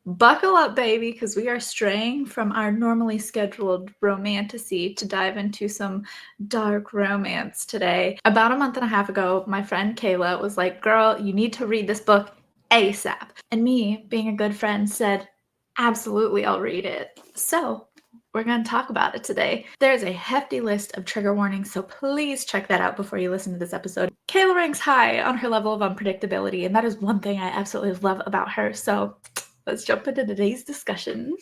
Buckle up, baby, because we are straying from our normally scheduled romantasy to dive into some dark romance today. About a month and a half ago, my friend Kayla was like, girl, you need to read this book ASAP. And me, being a good friend, said, absolutely, I'll read it. So we're going to talk about it today. There's a hefty list of trigger warnings, so please check that out before you listen to this episode. Kayla ranks high on her level of unpredictability, and that is one thing I absolutely love about her. So let's jump into today's discussion.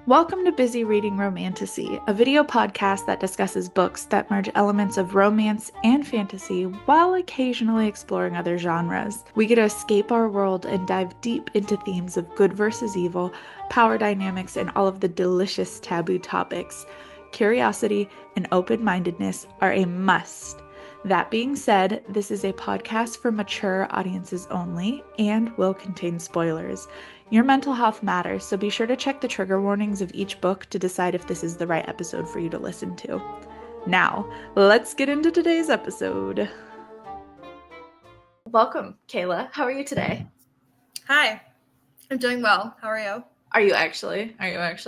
Welcome to Busy Reading Romantasy, a video podcast that discusses books that merge elements of romance and fantasy while occasionally exploring other genres. We get to escape our world and dive deep into themes of good versus evil, power dynamics, and all of the delicious taboo topics. Curiosity and open-mindedness are a must. That being said, this is a podcast for mature audiences only and will contain spoilers. Your mental health matters, so be sure to check the trigger warnings of each book to decide if this is the right episode for you to listen to. Now, let's get into today's episode. Welcome, Kayla. How are you today? Hi, I'm doing well. How are you? Are you actually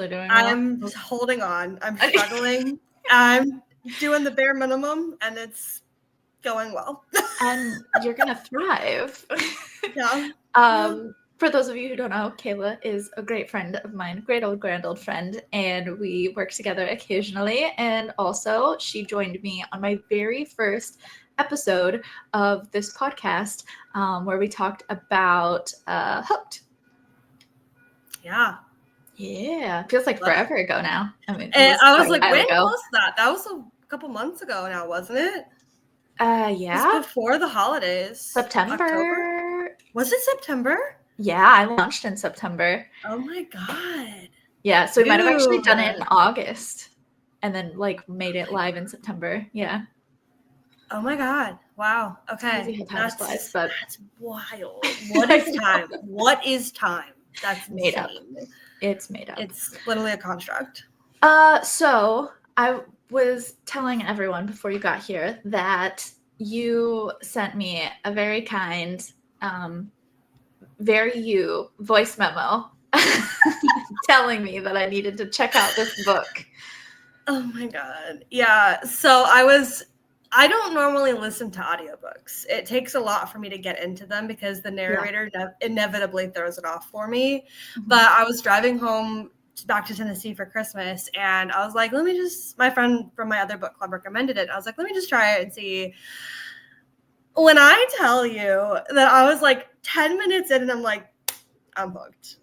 doing well? I'm holding on. I'm struggling. I'm doing the bare minimum, and it's going well. And you're gonna thrive. Yeah. For those of you who don't know, Kayla is a great friend of mine, great old grand old friend, and we work together occasionally. And also, she joined me on my very first episode of this podcast, where we talked about Hooked. Yeah, feels like forever ago now. I mean, I was like, when was that? That was a couple months ago now, wasn't it? Yeah. It was before the holidays. September. October? Was it September? Yeah, I launched in September. Oh my god. Yeah, so we might have actually done it in August and then like made it live in September. Yeah. Oh my god. Wow. Okay. That's wild. What is time? What is time? That's made up. It's made up. It's literally a construct. So I was telling everyone before you got here that you sent me a very kind, very you voice memo telling me that I needed to check out this book. Oh my god. Yeah. So I don't normally listen to audiobooks. It takes a lot for me to get into them because the narrator inevitably throws it off for me. Mm-hmm. But I was driving home back to Tennessee for Christmas, and I was like, my friend from my other book club recommended it. I was like, let me just try it and see. When I tell you that I was like 10 minutes in and I'm like, I'm hooked.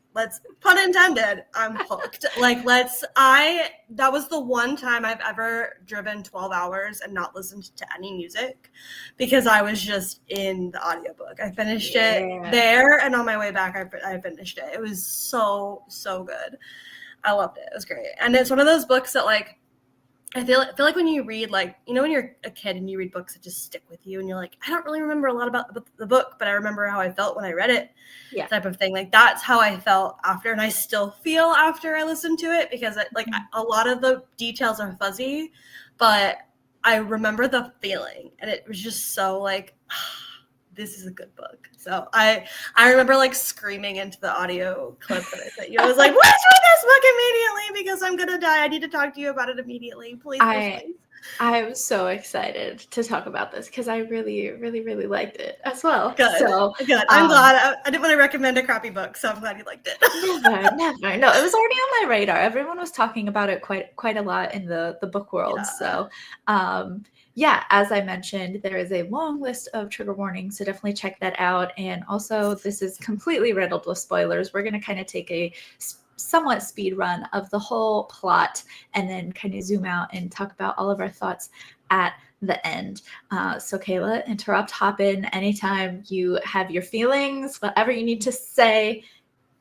Pun intended, I'm hooked. That was the one time I've ever driven 12 hours and not listened to any music because I was just in the audiobook. I finished it there, and on my way back, I finished it. It was so, so good. I loved it. It was great. And it's one of those books that like, I feel like when you read, like, you know, when you're a kid and you read books that just stick with you and you're like, I don't really remember a lot about the book, but I remember how I felt when I read it, type of thing. Like, that's how I felt after, and I still feel after I listened to it because a lot of the details are fuzzy, but I remember the feeling, and it was just so like, this is a good book. So I remember like screaming into the audio clip that I sent you. I was like, let's read this book immediately because I'm going to die. I need to talk to you about it immediately. Please. I'm so excited to talk about this because I really, really, really liked it as well. Good. So good. I'm glad. I didn't want to recommend a crappy book, so I'm glad you liked it. Never. No, it was already on my radar. Everyone was talking about it quite a lot in the book world. Yeah. So as I mentioned, there is a long list of trigger warnings, so definitely check that out. And also, this is completely riddled with spoilers. We're going to kind of take a somewhat speed run of the whole plot and then kind of zoom out and talk about all of our thoughts at the end. So Kayla, interrupt, hop in anytime you have your feelings, whatever you need to say,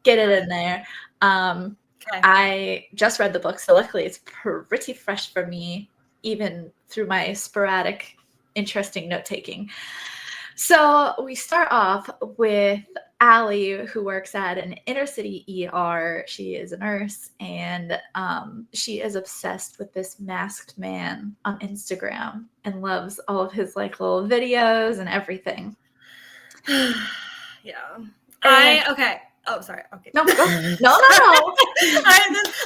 get it in there. Okay. I just read the book, so luckily it's pretty fresh for me, even through my sporadic, interesting note-taking. So we start off with Allie, who works at an inner city ER. She is a nurse, and she is obsessed with this masked man on Instagram and loves all of his like little videos and everything. Yeah. Okay. Oh, sorry. Okay. No, no.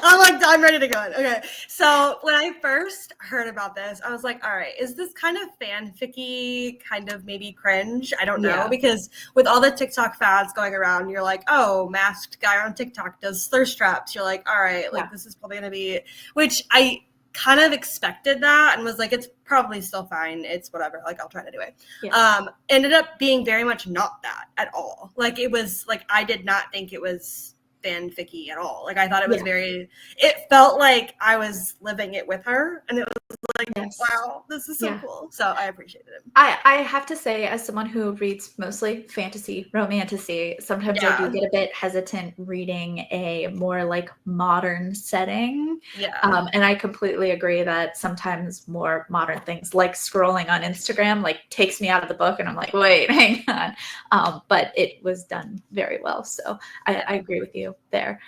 I'm ready to go. Okay. So when I first heard about this, I was like, all right, is this kind of fanficky, kind of maybe cringe? I don't know. Yeah. Because with all the TikTok fads going around, you're like, oh, masked guy on TikTok does thirst traps. You're like, all right, like this is probably going to be, which I kind of expected that and was like, it's probably still fine. It's whatever. Like, I'll try it anyway. Yeah. Ended up being very much not that at all. Like, it was like, I did not think it was fanficky at all. Like, I thought it was it felt like I was living it with her. And it was like, wow, this is so cool. So I appreciated it. I have to say, as someone who reads mostly fantasy, romantasy, sometimes I do get a bit hesitant reading a more like modern setting. Yeah. And I completely agree that sometimes more modern things like scrolling on Instagram like takes me out of the book and I'm like, wait, hang on. But it was done very well. So I agree with you there.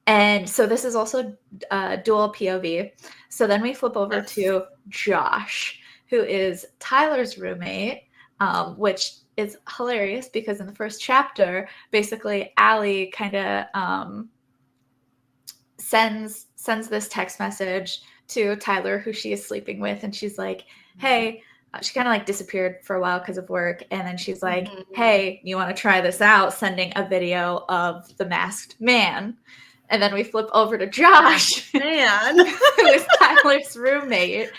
And so this is also dual POV. So then we flip over to Josh, who is Tyler's roommate, which is hilarious because in the first chapter, basically Allie kind of sends this text message to Tyler, who she is sleeping with, and she's like, hey, she kind of like disappeared for a while because of work, and then she's like, hey, you want to try this out? Sending a video of the masked man. And then we flip over to Josh, who is Tyler's roommate.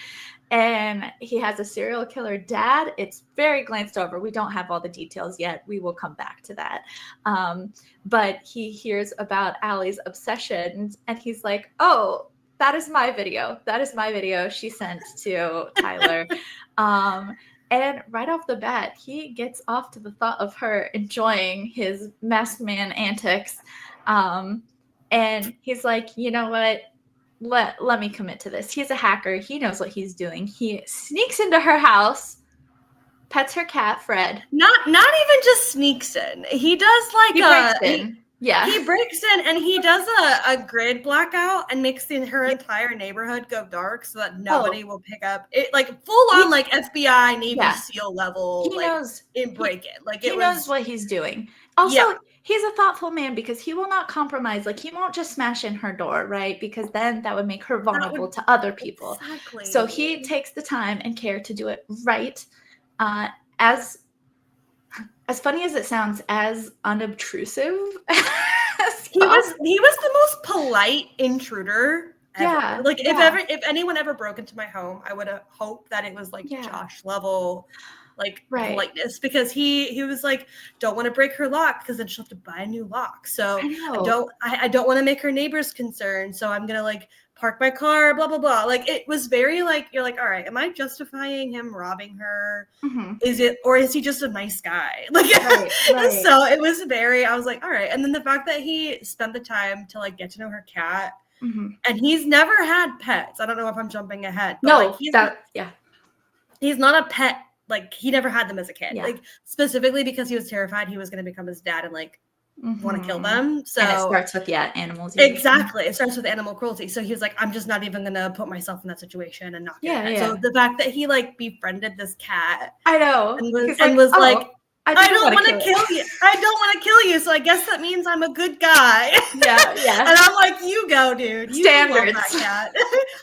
And he has a serial killer dad. It's very glanced over. We don't have all the details yet. We will come back to that. But he hears about Allie's obsession, and he's like, oh, that is my video. That is my video she sent to Tyler. And right off the bat, he gets off to the thought of her enjoying his masked man antics. And he's like, you know what? Let me commit to this. He's a hacker. He knows what he's doing. He sneaks into her house, pets her cat, Fred. Not even just sneaks in. He does like he breaks in and he does a grid blackout and makes her entire neighborhood go dark so that nobody will pick up it, like full on like FBI Navy SEAL level. He like knows break it. Like he knows what he's doing. Also, he's a thoughtful man because he will not compromise. Like, he won't just smash in her door, right? Because then that would make her vulnerable to other people. Exactly. So he takes the time and care to do it right. As funny as it sounds, as unobtrusive. He was the most polite intruder ever. Yeah. Like if anyone ever broke into my home, I would have hoped that it was like Josh level. Like politeness, because he was like, don't want to break her lock because then she'll have to buy a new lock. So I don't want to make her neighbors concerned. So I'm gonna like park my car, blah blah blah. Like, it was very like, you're like, all right, am I justifying him robbing her? Is it, or is he just a nice guy? Like, so it was very, I was like, all right. And then the fact that he spent the time to like get to know her cat, and he's never had pets. I don't know if I'm jumping ahead. But he's not a pet. Like, he never had them as a kid, like specifically because he was terrified he was going to become his dad and like want to kill them. So and it starts with animals. Exactly, it starts with animal cruelty. So he was like, I'm just not even going to put myself in that situation and not get it. So the fact that he like befriended this cat, I know, and was like, I don't want to kill you. I don't want to kill you. So I guess that means I'm a good guy. Yeah. And I'm like, you go, dude. You standards. Love that cat.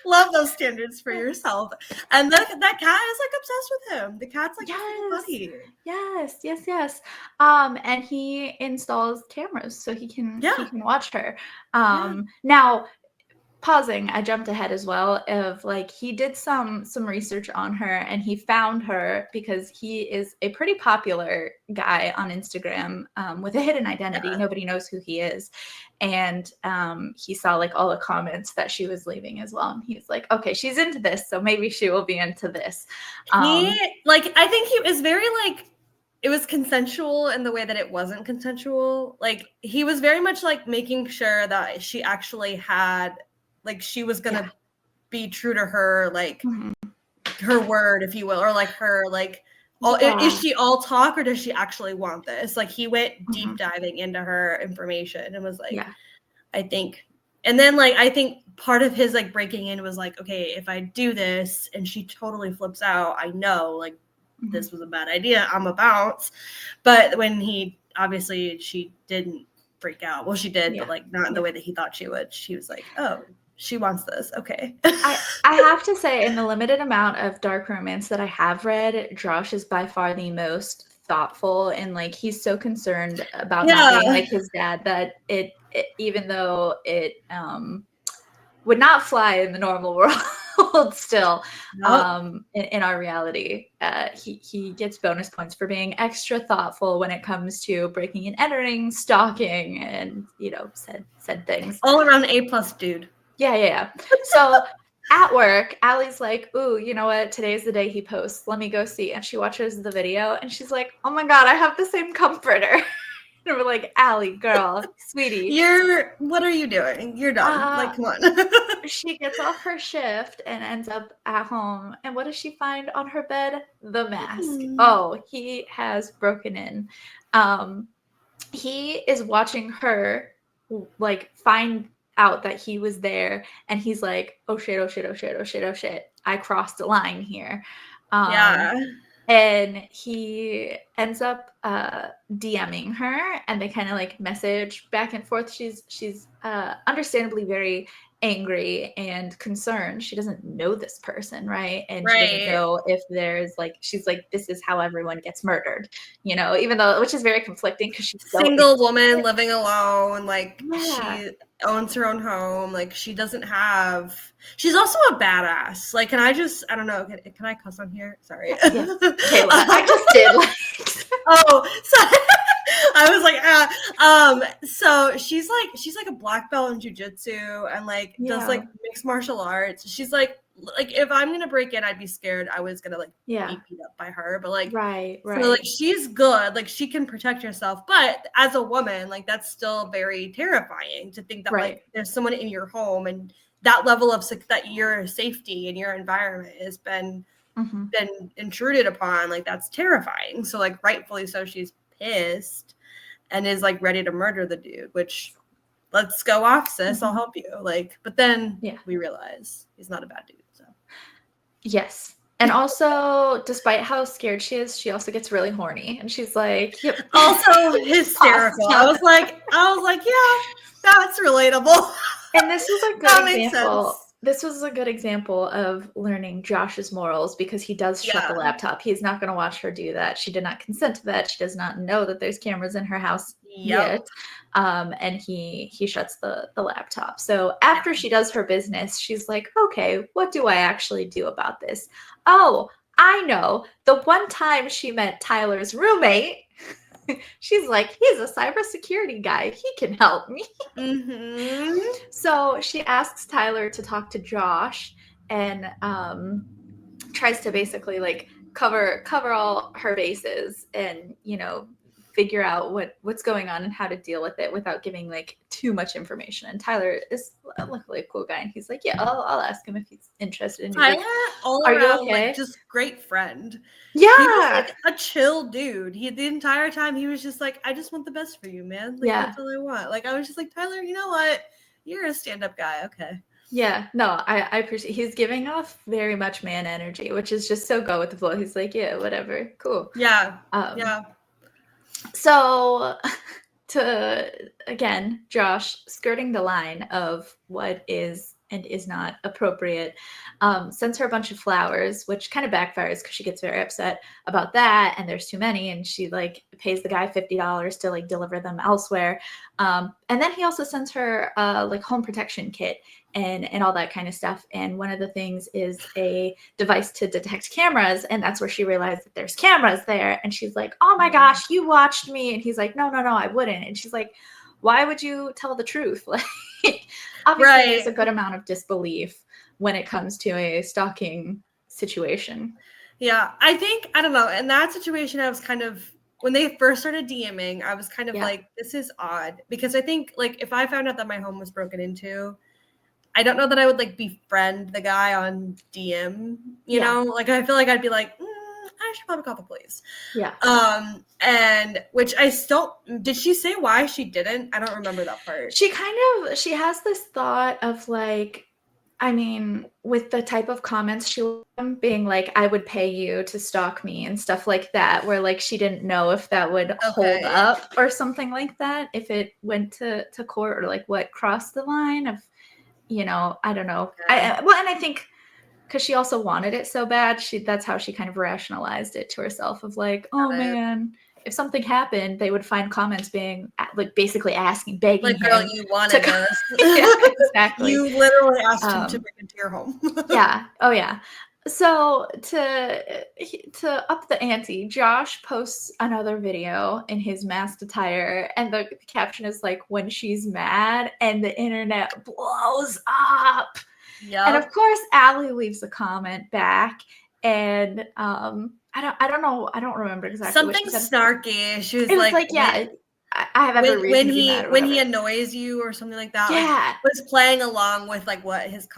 Love those standards for yourself. And that cat is like obsessed with him. The cat's like, buddy. Yes. And he installs cameras so he can watch her. Now, pausing, I jumped ahead as well of like, he did some research on her and he found her because he is a pretty popular guy on Instagram with a hidden identity. Nobody knows who he is. And he saw like all the comments that she was leaving as well. And he's like, okay, she's into this, so maybe she will be into this. I think he was very like, it was consensual in the way that it wasn't consensual. Like, he was very much like making sure that she actually had, like, she was going to be true to her, like, her word, if you will, or like her, like, is she all talk or does she actually want this? Like, he went deep diving into her information and was like, I think, and then like, I think part of his like breaking in was like, okay, if I do this and she totally flips out, I know like this was a bad idea, I'm a bounce. But when he obviously she didn't freak out. Well, she did, but like not in the way that he thought she would. She was like, oh, she wants this. Okay. I have to say, in the limited amount of dark romance that I have read, Josh is by far the most thoughtful, and like he's so concerned about not being like his dad that it even though it would not fly in the normal world still, in our reality, he gets bonus points for being extra thoughtful when it comes to breaking and entering, stalking, and said things. All around A+ dude. Yeah. So at work, Allie's like, ooh, you know what? Today's the day he posts. Let me go see. And she watches the video and she's like, oh my God, I have the same comforter. And we're like, Allie, girl, sweetie. What are you doing? You're done. Like, come on. She gets off her shift and ends up at home. And what does she find on her bed? The mask. Oh, he has broken in. He is watching her like find out that he was there, and he's like, oh shit, I crossed the line here. And he ends up DMing her, and they kind of like message back and forth. She's understandably very angry and concerned. She doesn't know this person, right? And she doesn't know if there's like, she's like, this is how everyone gets murdered, even though, which is very conflicting because she's single woman living alone, like she owns her own home, like she's also a badass. Like, I don't know, can I cuss on here? Sorry. Yeah. Kayla, I just did like oh, sorry. I was like, so she's like a black belt in jiu-jitsu and like does like mixed martial arts. She's like if I'm gonna break in, I'd be scared I was gonna like be beat up by her. But like right. So like she's good, like she can protect herself. But as a woman, like that's still very terrifying to think that like there's someone in your home and that level of that your safety and your environment has been intruded upon. Like that's terrifying. So like rightfully so, she's pissed and is like ready to murder the dude, which let's go off, sis. I'll help you. Like, but then we realize he's not a bad dude. So yes. And also, despite how scared she is, she also gets really horny, and she's like, "Yep." Also hysterical. Awesome. I was like, yeah, that's relatable. And this was a good example. This was a good example of learning Josh's morals, because he does shut the laptop. He's not going to watch her do that. She did not consent to that. She does not know that there's cameras in her house yet. And he shuts the laptop. So after she does her business, she's like, okay, what do I actually do about this? Oh, I know. The one time she met Tyler's roommate, she's like, he's a cybersecurity guy. He can help me. So she asks Tyler to talk to Josh and tries to basically like cover all her bases and, figure out what's going on and how to deal with it without giving like too much information. And Tyler is luckily a cool guy, and he's like, yeah, I'll ask him if he's interested in Tyler. Like, all are around, you okay? Like, just great friend. Yeah, he was like a chill dude. The entire time he was just like, I just want the best for you, man. Like, that's all I want. Like, I was just like, Tyler, you know what? You're a stand-up guy. Okay. Yeah, no, I appreciate. He's giving off very much man energy, which is just so go with the flow. He's like, yeah, whatever, cool. Yeah. So, again, Josh skirting the line of what is and is not appropriate, sends her a bunch of flowers, which kind of backfires because she gets very upset about that, and there's too many, and she like pays the guy $50 to like deliver them elsewhere. And then he also sends her like home protection kit and all that kind of stuff. And one of the things is a device to detect cameras, and that's where she realized that there's cameras there. And she's like, oh my gosh, you watched me. And he's like, no, I wouldn't. And she's like, why would you tell the truth? Like, obviously there's a good amount of disbelief when it comes to a stalking situation. Yeah, I don't know. In that situation, I was kind of, when they first started DMing, I was kind of like, this is odd. Because I think, like, if I found out that my home was broken into, I don't know that I would, like, befriend the guy on DM, you know? Like, I feel like I'd be like, I should probably call the police. Yeah. And which did she say why she didn't? I don't remember that part. She has this thought of, like, I mean, with the type of comments she was being like, I would pay you to stalk me and stuff like that, where like she didn't know if that would hold up or something like that, if it went to court or like what crossed the line of, I don't know. And I think because she also wanted it so bad, that's how she kind of rationalized it to herself of like, oh man, if something happened, they would find comments being like basically asking, begging like, girl, him. you wanted this. Yeah, exactly. You literally asked him to bring it to your home. Yeah. Oh yeah. So to up the ante, Josh posts another video in his masked attire, and the caption is like, "When she's mad," and the internet blows up. Yeah. And of course, Allie leaves a comment back, and I don't know, I don't remember exactly something what she said. Snarky. She was It was like, yeah, I have every reason to be mad. When he annoys you or something like that. Yeah, like, was playing along with like what his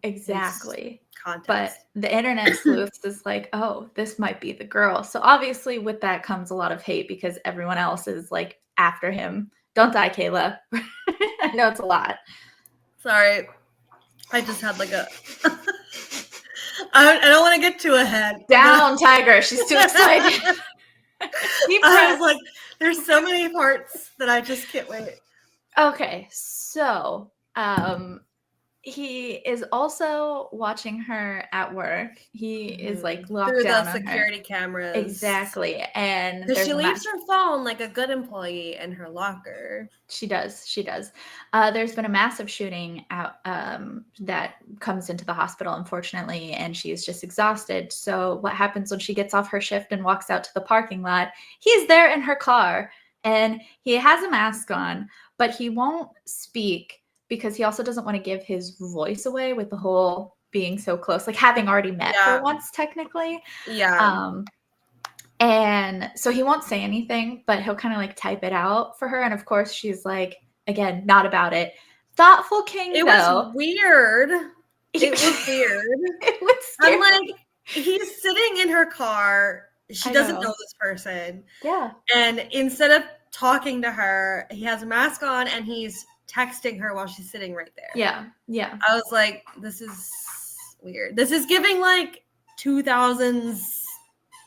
exactly. His context. But the internet sleuths is like, oh, this might be the girl. So obviously, with that comes a lot of hate because everyone else is like after him. Don't die, Kayla. I know it's a lot. Sorry, I just had like a. I don't want to get too ahead. Down, Tiger. She's too excited. I was like, there's so many parts that I just can't wait. Okay, so he is also watching her at work. He is like locked through down the on security her. cameras. Exactly. And she leaves her phone like a good employee in her locker. She does. There's been a massive shooting out that comes into the hospital, unfortunately, and she's just exhausted. So what happens when she gets off her shift and walks out to the parking lot? He's there in her car, and he has a mask on, but he won't speak because he also doesn't want to give his voice away with the whole being so close, like having already met her once, technically. Yeah. And so he won't say anything, but he'll kind of like type it out for her. And of course, she's like, again, not about it. Thoughtful king, it though. Was weird. It was weird. It was scary. I'm like, he's sitting in her car. She doesn't know this person. Yeah. And instead of talking to her, he has a mask on and he's texting her while she's sitting right there. Yeah. Yeah. I was like, this is weird. This is giving like 2000s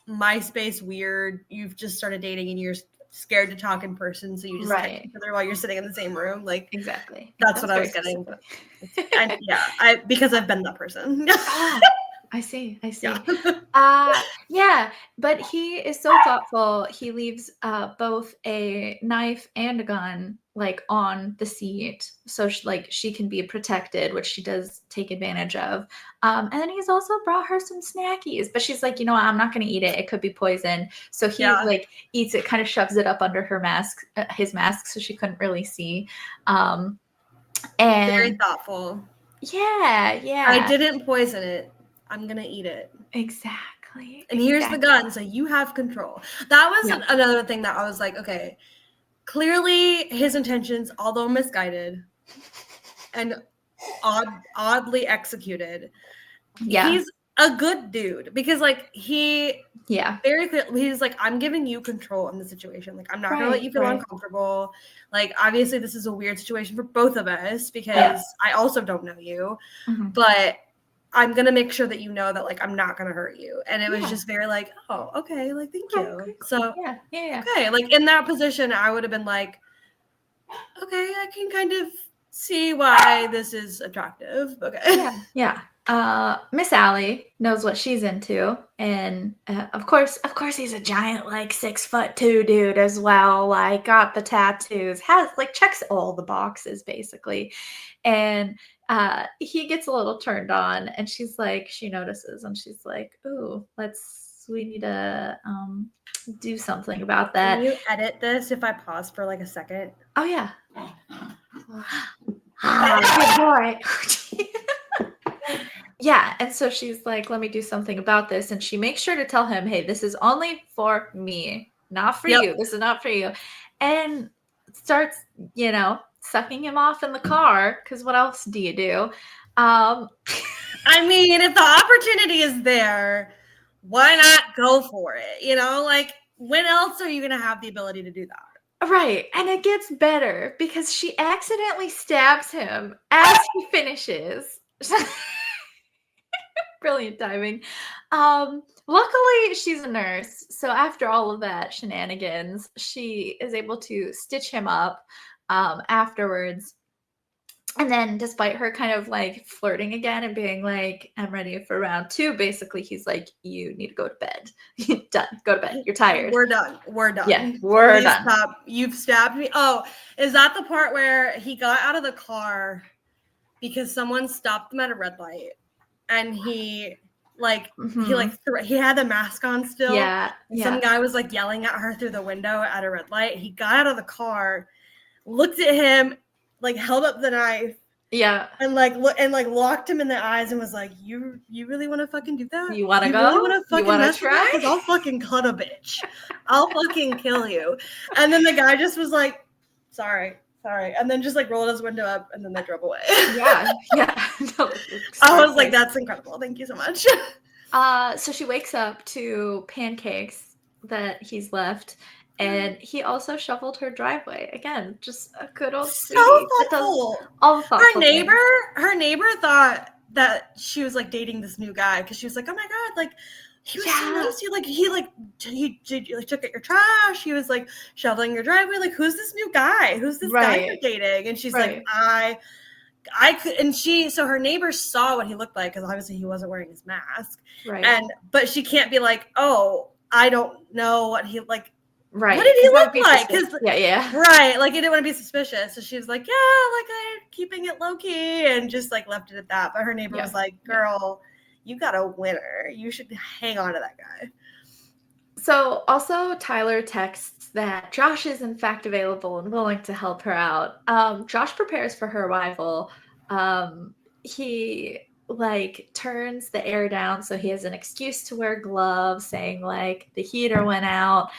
MySpace weird. You've just started dating and you're scared to talk in person, so you just text each other while you're sitting in the same room. Like, exactly. That's what I was getting. And yeah, because I've been that person. I see. Yeah. Yeah, but he is so thoughtful. He leaves both a knife and a gun like on the seat, so she can be protected, which she does take advantage of. And then he's also brought her some snackies, but she's like, I'm not going to eat it. It could be poison. So he like eats it, kind of shoves it up under her mask, his mask, so she couldn't really see. And very thoughtful. Yeah. I didn't poison it. I'm gonna eat it. Exactly. And here's the gun, so you have control. That was another thing that I was like, okay, clearly his intentions, although misguided and oddly executed, he's a good dude because like he very clearly he's like, I'm giving you control in the situation. Like, I'm not gonna let you feel uncomfortable. Like, obviously this is a weird situation for both of us because I also don't know you, but I'm going to make sure that you know that, like, I'm not going to hurt you. And it was just very like, oh, okay. Like, thank you. Okay. So, yeah. Okay. Like, in that position, I would have been like, okay, I can kind of see why this is attractive. Okay. Yeah. Miss Allie knows what she's into. And of course, he's a giant, like 6'2" dude as well. Like, got the tattoos, checks all the boxes basically. And he gets a little turned on, and she's like, she notices, and she's like, ooh, we need to do something about that. Can you edit this if I pause for like a second? Oh yeah. Good boy. Yeah, and so she's like, let me do something about this, and she makes sure to tell him, hey, this is only for me, not for you. This is not for you. And starts, sucking him off in the car, because what else do you do? I mean, if the opportunity is there, why not go for it? Like, when else are you going to have the ability to do that? Right, and it gets better because she accidentally stabs him as he finishes. Brilliant timing. Luckily, she's a nurse, so after all of that shenanigans, she is able to stitch him up afterwards. And then, despite her kind of like flirting again and being like, I'm ready for round 2, basically, he's like, you need to go to bed. Done. Go to bed. You're tired. We're done. We're done. Yeah, we're Please done. stop. You've stabbed me. Oh, is that the part where he got out of the car because someone stopped him at a red light and he had the mask on still? Yeah. And some guy was like yelling at her through the window at a red light. He got out of the car, looked at him, like held up the knife. Yeah. And locked him in the eyes and was like, you really want to fucking do that? You want to go? Really want to fucking mess try? Because I'll fucking cut a bitch. I'll fucking kill you. And then the guy just was like, sorry. And then just like rolled his window up and then they drove away. Yeah. No, I was like, that's incredible. Thank you so much. So she wakes up to pancakes that he's left. And he also shoveled her driveway. Again, just a good old sweetie. So thoughtful. All the thoughtful Her neighbor thought that she was like dating this new guy because she was like, oh my god, like he was so nice. He took out your trash. He was like shoveling your driveway. Like, who's this new guy? Who's this guy you're dating? And she's like, I could, and so her neighbor saw what he looked like because obviously he wasn't wearing his mask. Right. But she can't be like, oh, I don't know what he like. Right. What did he look like? Yeah. Right. Like, he didn't want to be suspicious. So she was like, yeah, like I'm keeping it low key and just like left it at that. But her neighbor was like, girl, you got a winner. You should hang on to that guy. So also Tyler texts that Josh is in fact available and willing to help her out. Josh prepares for her arrival. He like turns the air down so he has an excuse to wear gloves, saying like the heater went out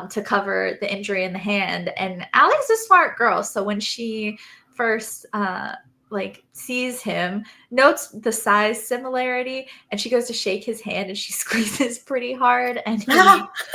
to cover the injury in the hand. And Allie's a smart girl, so when she first like sees him, notes the size similarity, and she goes to shake his hand and she squeezes pretty hard and he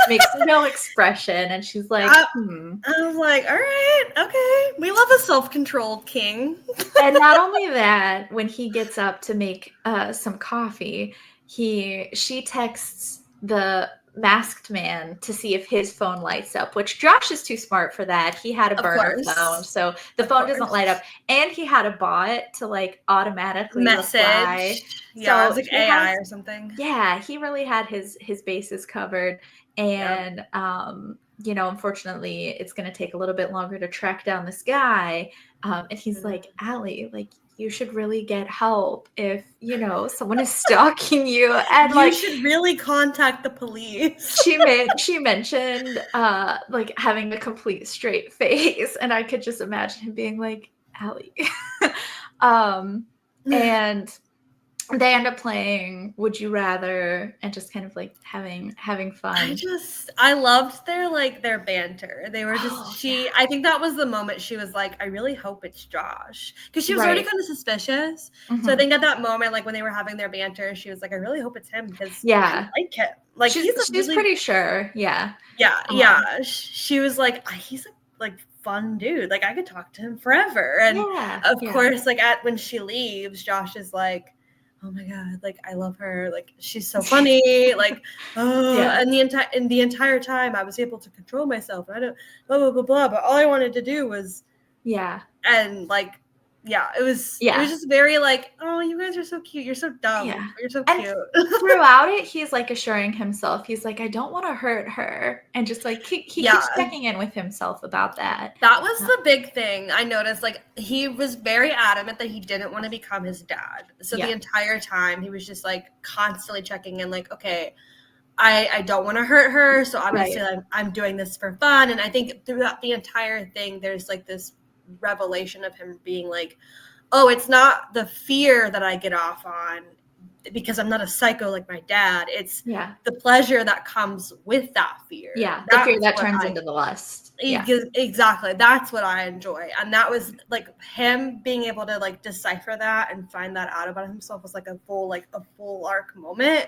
makes no expression, and she's like, I was like, all right, okay, we love a self-controlled king. And not only that, when he gets up to make some coffee, she texts the masked man to see if his phone lights up, which Josh is too smart for that. He had a burner phone, so the phone doesn't light up, and he had a bot to like automatically reply. Yeah, so it was like AI or something. Yeah, he really had his bases covered, and unfortunately, it's going to take a little bit longer to track down this guy. And he's like, Allie, like, you should really get help if, someone is stalking you. And you should really contact the police. she mentioned like having a complete straight face. And I could just imagine him being like, Allie. And they end up playing Would You Rather and just kind of like having fun. I loved their banter. They were just I think that was the moment she was like, I really hope it's Josh, because she was already kind of suspicious. Mm-hmm. So I think at that moment, like when they were having their banter, she was like, I really hope it's him because I like him. Like she's pretty sure. Yeah. She was like, he's a like fun dude. Like I could talk to him forever. And of course, like when she leaves, Josh is like, oh my god, like I love her, like she's so funny, like and the entire time I was able to control myself. I don't blah blah blah blah, but all I wanted to do was and like it was just very like, oh, you guys are so cute, you're so dumb, you're so cute. Throughout it, he's like assuring himself, he's like, I don't want to hurt her, and just like he keeps checking in with himself about that. That was the big thing I noticed. Like he was very adamant that he didn't want to become his dad, so the entire time he was just like constantly checking in, like, okay, I don't want to hurt her, so obviously I'm doing this for fun. And I think throughout the entire thing there's like this revelation of him being like, oh, it's not the fear that I get off on because I'm not a psycho like my dad. It's the pleasure that comes with that fear. Yeah, the fear that turns into the lust. Exactly. That's what I enjoy. And that was like him being able to like decipher that and find that out about himself was like a full arc moment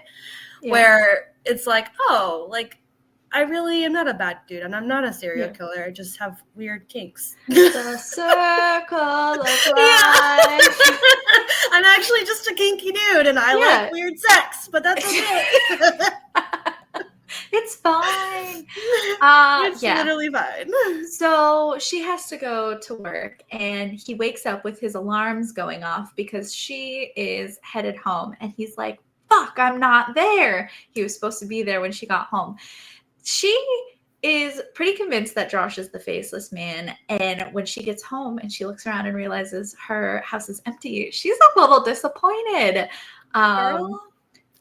where it's like, oh, like I really am not a bad dude, and I'm not a serial killer. I just have weird kinks. The circle of life. I'm actually just a kinky dude, and I like weird sex, but that's okay. It's fine. It's literally fine. So she has to go to work, and he wakes up with his alarms going off because she is headed home, and he's like, fuck, I'm not there. He was supposed to be there when she got home. She is pretty convinced that Josh is the faceless man, and when she gets home and she looks around and realizes her house is empty, she's a little disappointed. Girl,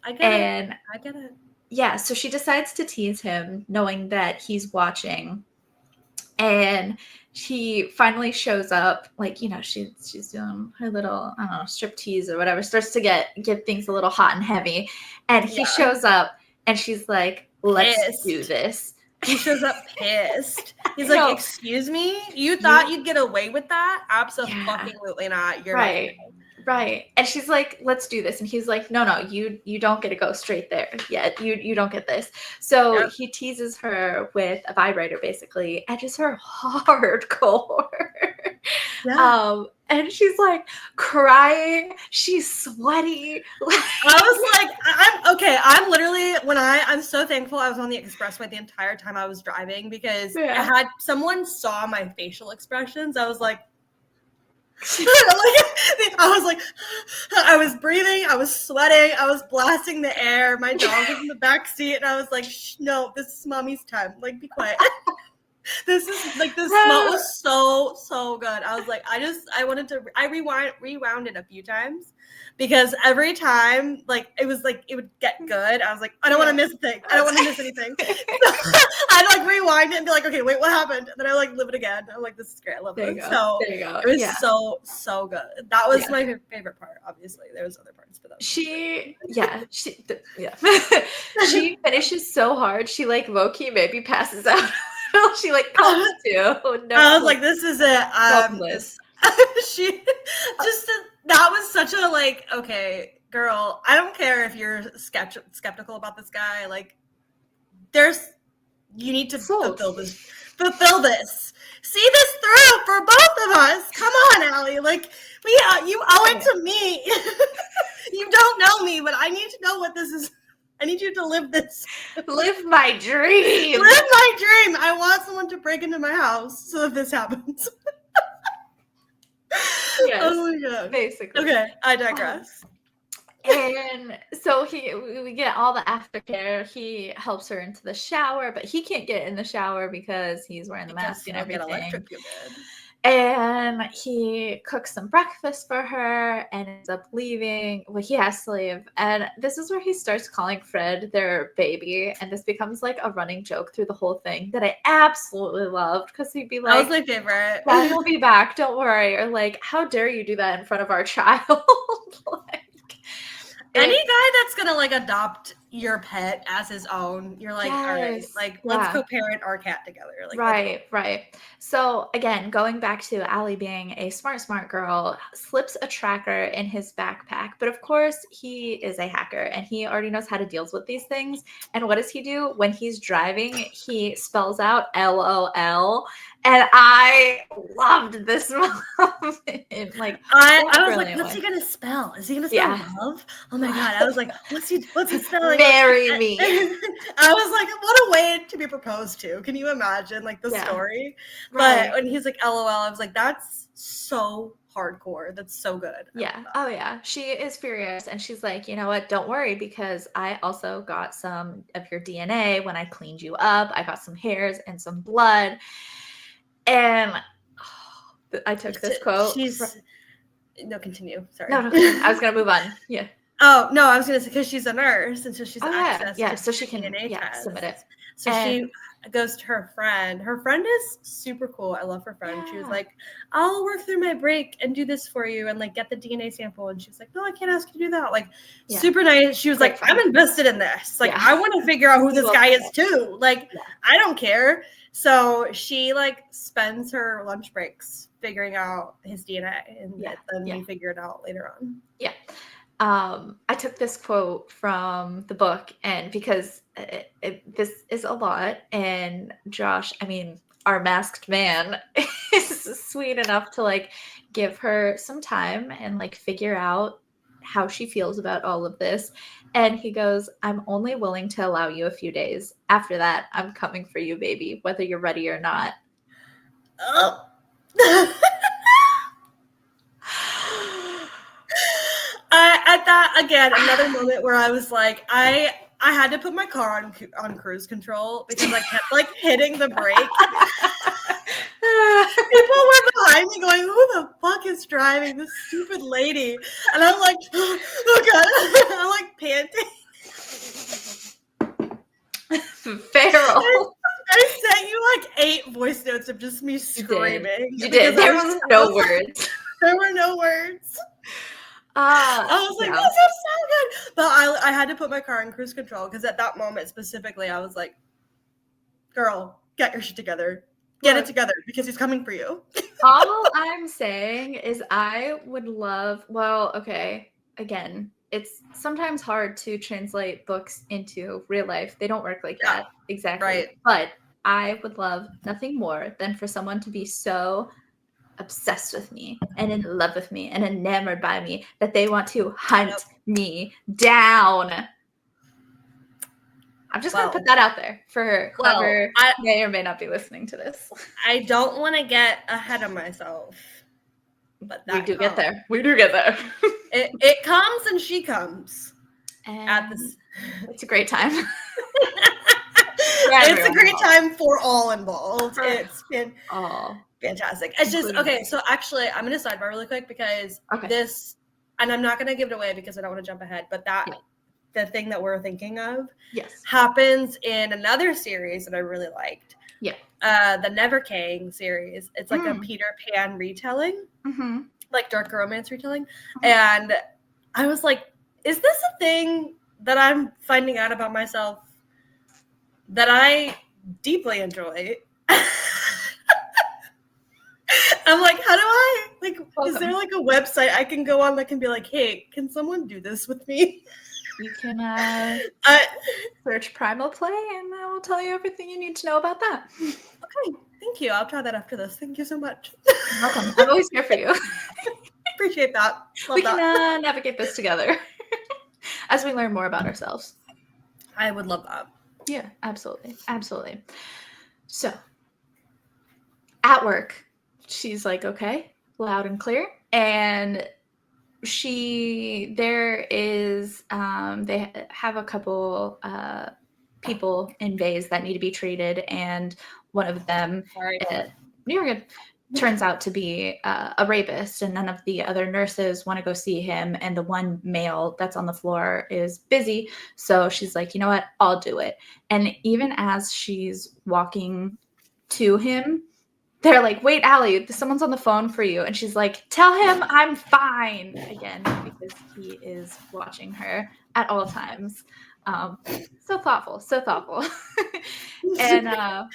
I get it. Yeah, so she decides to tease him, knowing that he's watching. And she finally shows up, like, you know, she's doing her little, I don't know, strip tease or whatever, starts to get things a little hot and heavy. And he shows up, and she's like, let's do this. He shows up pissed. He's like, excuse me? You thought you'd get away with that? Absolutely not. You're right. Right. And she's like, let's do this. And he's like, no, you don't get to go straight there yet. You don't get this. So he teases her with a vibrator, basically, and just her hardcore. Yeah. And she's like crying. She's sweaty. I was like, I'm literally, I'm so thankful I was on the expressway the entire time I was driving, because someone saw my facial expressions. I was like, I was breathing, I was sweating, I was blasting the air. My dog was in the back seat, and I was like, no, this is mommy's time. Like, be quiet. This smell was so good. I was like, I rewound it a few times, because every time, like, it was like, it would get good. I was like, I don't want to miss a thing. I don't want to miss anything. So I'd like rewind it and be like, okay, wait, what happened? And then I like live it again. I'm like, this is great. I love it. So there you go. It was so good. That was my favorite part. Obviously, there was other parts, but she finishes so hard. She like low-key maybe passes out. She like comes to. No, I was like, this is it. That was such a like, okay, girl, I don't care if you're skeptical about this guy. Like, you need to fulfill this. See this through for both of us. Come on, Allie. Like, you owe it to me. You don't know me, but I need to know what this is. I need you to live this. Live my dream. Live my dream. I want someone to break into my house so that this happens. Yes, oh my god. Basically. Okay, I digress. And so we get all the aftercare. He helps her into the shower, but he can't get in the shower because he's wearing the mask and everything. And he cooks some breakfast for her and ends up leaving. Well, he has to leave. And this is where he starts calling Fred their baby. And this becomes like a running joke through the whole thing that I absolutely loved, because he'd be like, that was my favorite. Daddy will be back, don't worry. Or like, how dare you do that in front of our child? Like, any guy that's gonna like adopt your pet as his own, you're like, all right, like, let's co-parent our cat together. Like, right. So again, going back to Allie being a smart girl, slips a tracker in his backpack. But of course, he is a hacker, and he already knows how to deal with these things. And what does he do when he's driving? He spells out LOL. And I loved this moment. Like, I was like, what's he gonna spell? Is he gonna spell love? Oh my god! I was like, what's he spelling? Marry me. I was like, what a way to be proposed to. Can you imagine like the story? Right. But when he's like LOL, I was like, that's so hardcore. That's so good. Yeah. Oh yeah. She is furious, and she's like, you know what? Don't worry, because I also got some of your DNA when I cleaned you up. I got some hairs and some blood. And I took this quote. No, continue. Sorry. No, I was gonna move on. Yeah. Oh no, I was gonna say, because she's a nurse, and so she's access to so she can DNA test. Submit it. So she goes to her friend. Her friend is super cool. I love her friend. Yeah. She was like, I'll work through my break and do this for you and like get the DNA sample. And she was like, no, I can't ask you to do that. Like, super nice. She was like, I'm invested in this. Like, I want to figure out who this guy is too. Like, I don't care. So she like spends her lunch breaks figuring out his DNA, and then we figure it out later on. Yeah. I took this quote from the book, and because this is a lot, and Josh, I mean, our masked man is sweet enough to like give her some time and like figure out how she feels about all of this. And he goes, I'm only willing to allow you a few days. After that, I'm coming for you, baby, whether you're ready or not. Oh. At that, again, another moment where I was like, I had to put my car on cruise control because I kept like hitting the brake. People were behind me going, who the fuck is driving this stupid lady? And I'm like, oh god, I'm like panting. Feral. I sent you like 8 voice notes of just me screaming. You did. There was no words. There were no words. I was like, this is so good. But I had to put my car in cruise control because at that moment specifically, I was like, girl, get your shit together. Get it together because he's coming for you. All I'm saying is I would love, well, okay, again, it's sometimes hard to translate books into real life. They don't work like that. Exactly. Right. But I would love nothing more than for someone to be so obsessed with me and in love with me and enamored by me that they want to hunt me down. I'm just going to put that out there for whoever may or may not be listening to this. I don't want to get ahead of myself, but we do get there. We do get there. It comes and she comes. And it's a great time. It's a great time for all involved. It's been fantastic. It's just, okay, so actually, I'm going to sidebar really quick because this, and I'm not going to give it away because I don't want to jump ahead, but the thing that we're thinking of happens in another series that I really liked. Yeah. The Never King series. It's like a Peter Pan retelling, like dark romance retelling. And I was like, is this a thing that I'm finding out about myself that I deeply enjoy? I'm like, how do I, like, is there like a website I can go on that can be like, hey, can someone do this with me? You can search Primal Play and I will tell you everything you need to know about that. Okay, thank you. I'll try that after this. Thank you so much. You're welcome. I'm always here for you. Appreciate that. We can navigate this together as we learn more about ourselves. I would love that. Yeah, absolutely. Absolutely. So, at work, she's like, okay, loud and clear. And there is, they have a couple people in bays that need to be treated. And one of them, you're good, turns out to be a rapist. And none of the other nurses want to go see him. And the one male that's on the floor is busy. So she's like, you know what? I'll do it. And even as she's walking to him, they're like, wait, Allie, someone's on the phone for you. And she's like, tell him I'm fine, again, because he is watching her at all times. So thoughtful. And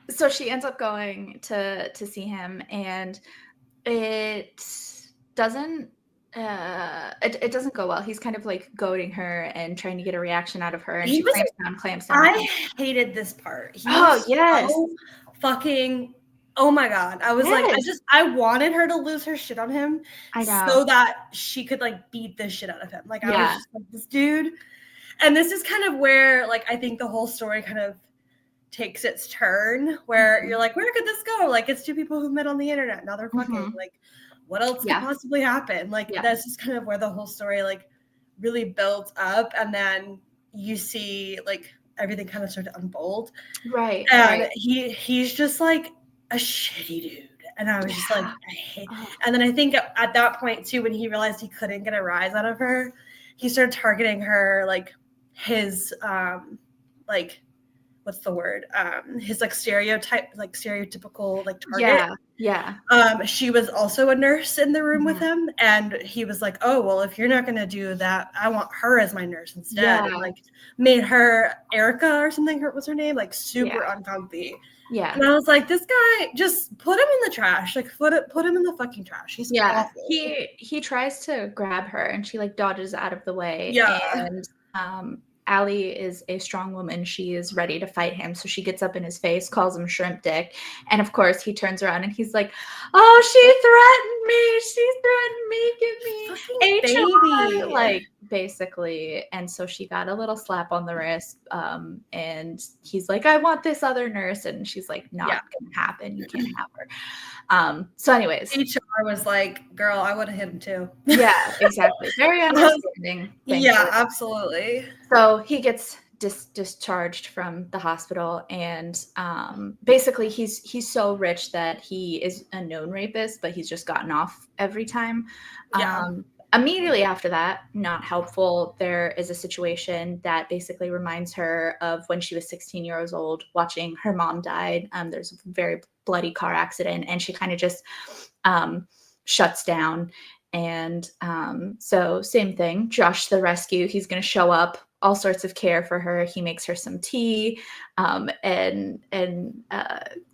so she ends up going to see him, and it doesn't go well. He's kind of like goading her and trying to get a reaction out of her, and she clamps down. I hated this part. So fucking, oh my god. I was like, I wanted her to lose her shit on him so that she could like beat the shit out of him. Like I was just like, this dude. And this is kind of where like I think the whole story kind of takes its turn, where you're like, where could this go? Like it's two people who met on the internet, now they're fucking. Like what else could possibly happen? Like that's just kind of where the whole story like really builds up, and then you see like everything kind of start to unfold. Right. And he's just like a shitty dude. And I was just like, I hate. And then I think at that point too, when he realized he couldn't get a rise out of her, he started targeting her like his like what's the word? His like stereotypical like target. She was also a nurse in the room with him, and he was like, oh well, if you're not gonna do that, I want her as my nurse instead. And like made her Erica or something, what's her name? Like super uncomfy. Yeah. And I was like, this guy, just put him in the trash. Like, put him in the fucking trash. He's awful. He tries to grab her and she like dodges out of the way. Yeah. And Allie is a strong woman. She is ready to fight him. So she gets up in his face, calls him shrimp dick. And of course he turns around and he's like, oh, she threatened me. She threatened me. Give me HR. Baby. Like, basically. And so she got a little slap on the wrist. And he's like, I want this other nurse. And she's like, not gonna happen. You can't have her. So anyways. HR was like, girl, I would have hit him too. Yeah, exactly. Very understanding. Yeah, absolutely. So he gets discharged from the hospital, and basically he's so rich that he is a known rapist, but he's just gotten off every time. Yeah. Immediately after that, not helpful, there is a situation that basically reminds her of when she was 16 years old, watching her mom died. There's a very bloody car accident, and she kind of just shuts down. And so same thing, Josh the rescue, he's going to show up, all sorts of care for her. He makes her some tea, and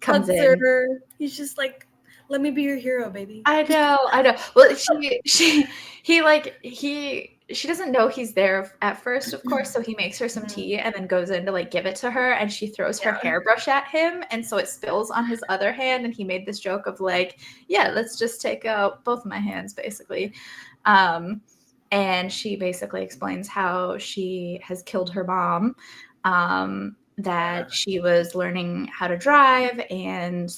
comes in. He's just like, let me be your hero, baby. I know. Well, she doesn't know he's there at first, of course. So he makes her some tea and then goes in to like give it to her, and she throws her hairbrush at him, and so it spills on his other hand. And he made this joke of like, yeah, let's just take out both of my hands, basically. And she basically explains how she has killed her mom. That she was learning how to drive and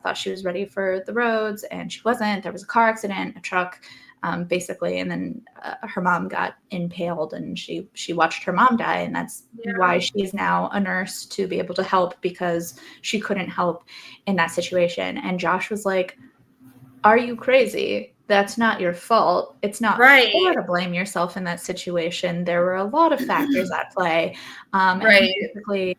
thought she was ready for the roads, and she wasn't. There was a car accident, a truck, basically, and then her mom got impaled, and she watched her mom die, and that's why she is now a nurse, to be able to help, because she couldn't help in that situation. And Josh was like, are you crazy? That's not your fault. It's not fair to blame yourself in that situation. There were a lot of factors at play. And he basically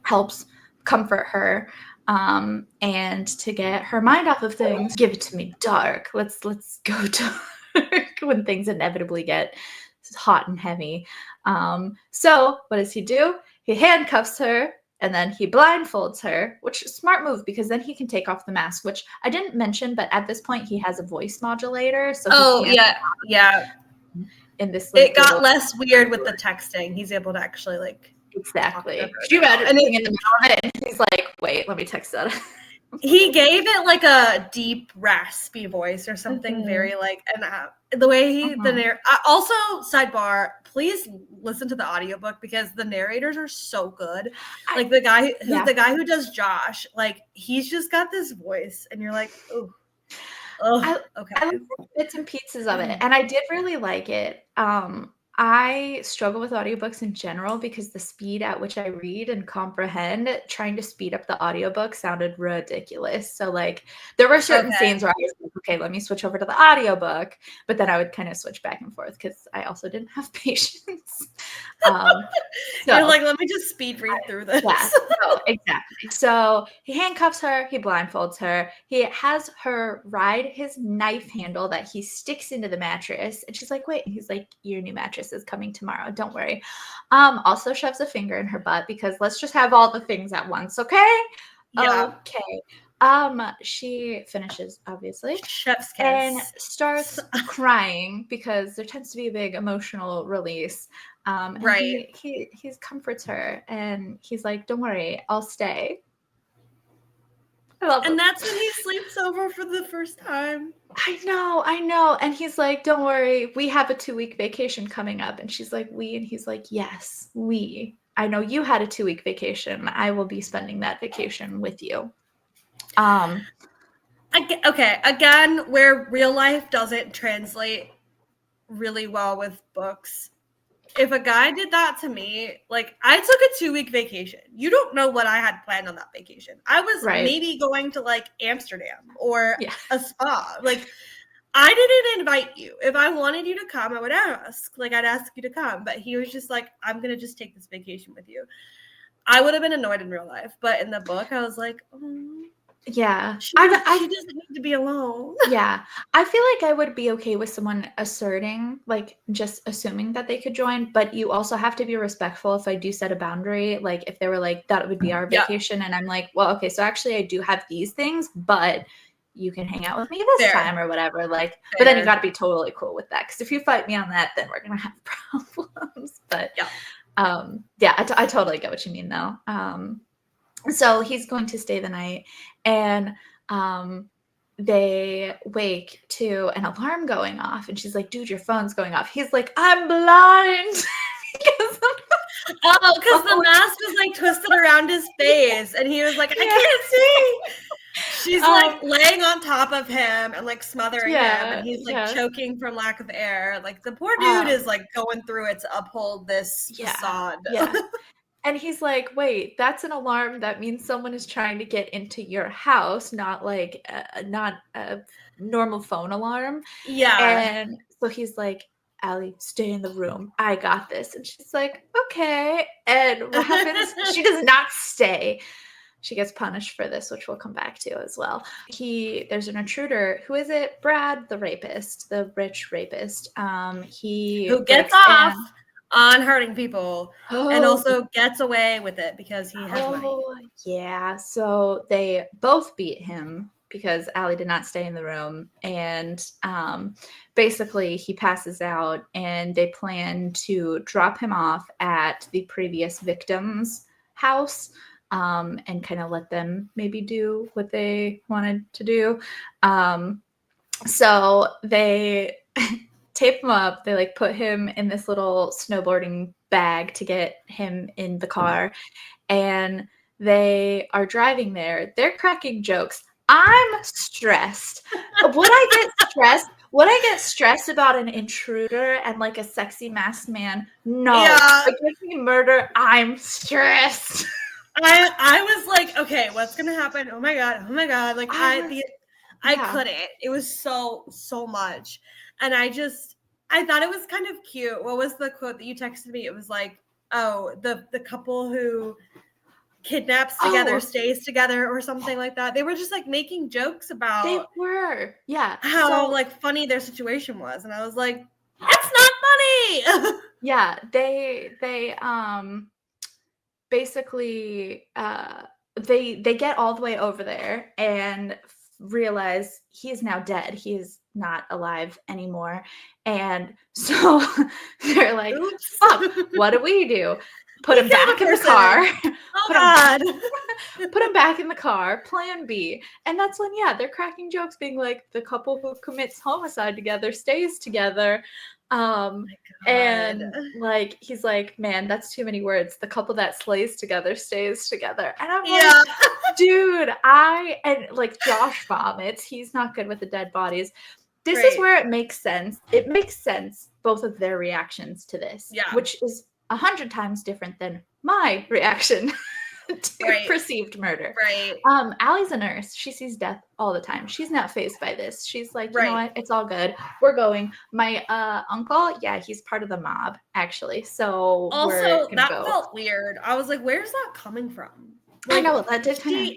helps comfort her, and to get her mind off of things. Give it to me dark. Let's go dark when things inevitably get hot and heavy. So what does he do? He handcuffs her. And then he blindfolds her, which is a smart move, because then he can take off the mask, which I didn't mention, but at this point he has a voice modulator. So in this, it got less weird with the texting. He's able to actually like exactly. Could you imagine in the middle of it, and he's like, "Wait, let me text that." He gave it like a deep, raspy voice or something, very like, and the way he also, sidebar, please listen to the audiobook, because the narrators are so good. Like the guy who does Josh, like he's just got this voice, and you're like, okay. I looked at bits and pieces of it, and I did really like it. I struggle with audiobooks in general because the speed at which I read and comprehend, trying to speed up the audiobook sounded ridiculous. So like there were certain scenes where I was like, okay, let me switch over to the audiobook, but then I would kind of switch back and forth because I also didn't have patience. You're like, let me just speed read through this. Yeah, exactly. So he handcuffs her, he blindfolds her, he has her ride his knife handle that he sticks into the mattress, and she's like, wait, and he's like, your new mattress is coming tomorrow, don't worry. Also shoves a finger in her butt, because let's just have all the things at once, okay? Okay. She finishes, obviously, chef's kiss, and starts crying because there tends to be a big emotional release. And he comforts her, and he's like, don't worry, I'll stay. I love him. That's when he sleeps over for the first time. I know. And he's like, don't worry, we have a 2-week vacation coming up. And she's like, we? And he's like, yes, we. I know you had a 2-week vacation. I will be spending that vacation with you. Okay, again, where real life doesn't translate really well with books. If a guy did that to me, like I took a 2-week vacation. You don't know what I had planned on that vacation. I was maybe going to like Amsterdam or a spa. Like I didn't invite you. If I wanted you to come, I would ask. Like I'd ask you to come. But he was just like, I'm going to just take this vacation with you. I would have been annoyed in real life. But in the book, I was like, oh. Yeah. She I doesn't need to be alone. Yeah. I feel like I would be okay with someone asserting, like, just assuming that they could join, but you also have to be respectful if I do set a boundary. Like, if they were like, that would be our Yeah, vacation, and I'm like, well, okay, so actually I do have these things, but you can hang out with me this fair, time or whatever. Like, but then you fair. got to be totally cool with that. Because if you fight me on that, then we're gonna have problems. But Yeah. yeah, I totally get what you mean, though. So he's going to stay the night, and they wake to an alarm going off, and she's like, dude, your phone's going off. He's like, I'm blind. Because Oh, because the mask was like twisted around his face, and he was like, I can't see. She's like laying on top of him and like smothering him, and he's like choking from lack of air. Like the poor dude is like going through it to uphold this facade. Yeah. And he's like, wait, that's an alarm. That means someone is trying to get into your house, not like not a normal phone alarm. Yeah. And so he's like, Allie, stay in the room. I got this. And she's like, okay. And what happens? She does not stay. She gets punished for this, which we'll come back to as well. There's an intruder. Who is it? Brad, the rapist, the rich rapist. Who gets off on hurting people and also gets away with it because he has money. Yeah. So they both beat him because Allie did not stay in the room. And basically he passes out, and they plan to drop him off at the previous victim's house and kind of let them maybe do what they wanted to do. So they tape him up. They like put him in this little snowboarding bag to get him in the car, and they are driving there. They're cracking jokes. I'm stressed. Would I get stressed about an intruder and like a sexy masked man? No. Yeah. Like making murder, I'm stressed. I was like, okay, what's gonna happen? Oh my god. Like I couldn't. It was so much. And I thought it was kind of cute. What was the quote that you texted me? It was like, oh, the couple who kidnaps together stays together or something like that. They were just like making jokes about how like funny their situation was. And I was like, that's not funny. Yeah, they basically they get all the way over there and realize he is now dead. He is not alive anymore. And so they're like, oops, fuck, what do we do? Put him back in the car. Put him back in the car. Plan B. And that's when, they're cracking jokes being like, the couple who commits homicide together stays together. And like he's like, man, that's too many words. The couple that slays together stays together. And I'm like, dude, and like Josh vomits. He's not good with the dead bodies. This is where it makes sense. It makes sense, both of their reactions to this, which is 100 times different than my reaction to perceived murder. Allie's a nurse. She sees death all the time. She's not fazed by this. She's like, you know what? It's all good. We're going. My uncle, he's part of the mob, actually. So also that felt weird. I was like, where's that coming from? Like, I know that did kind of.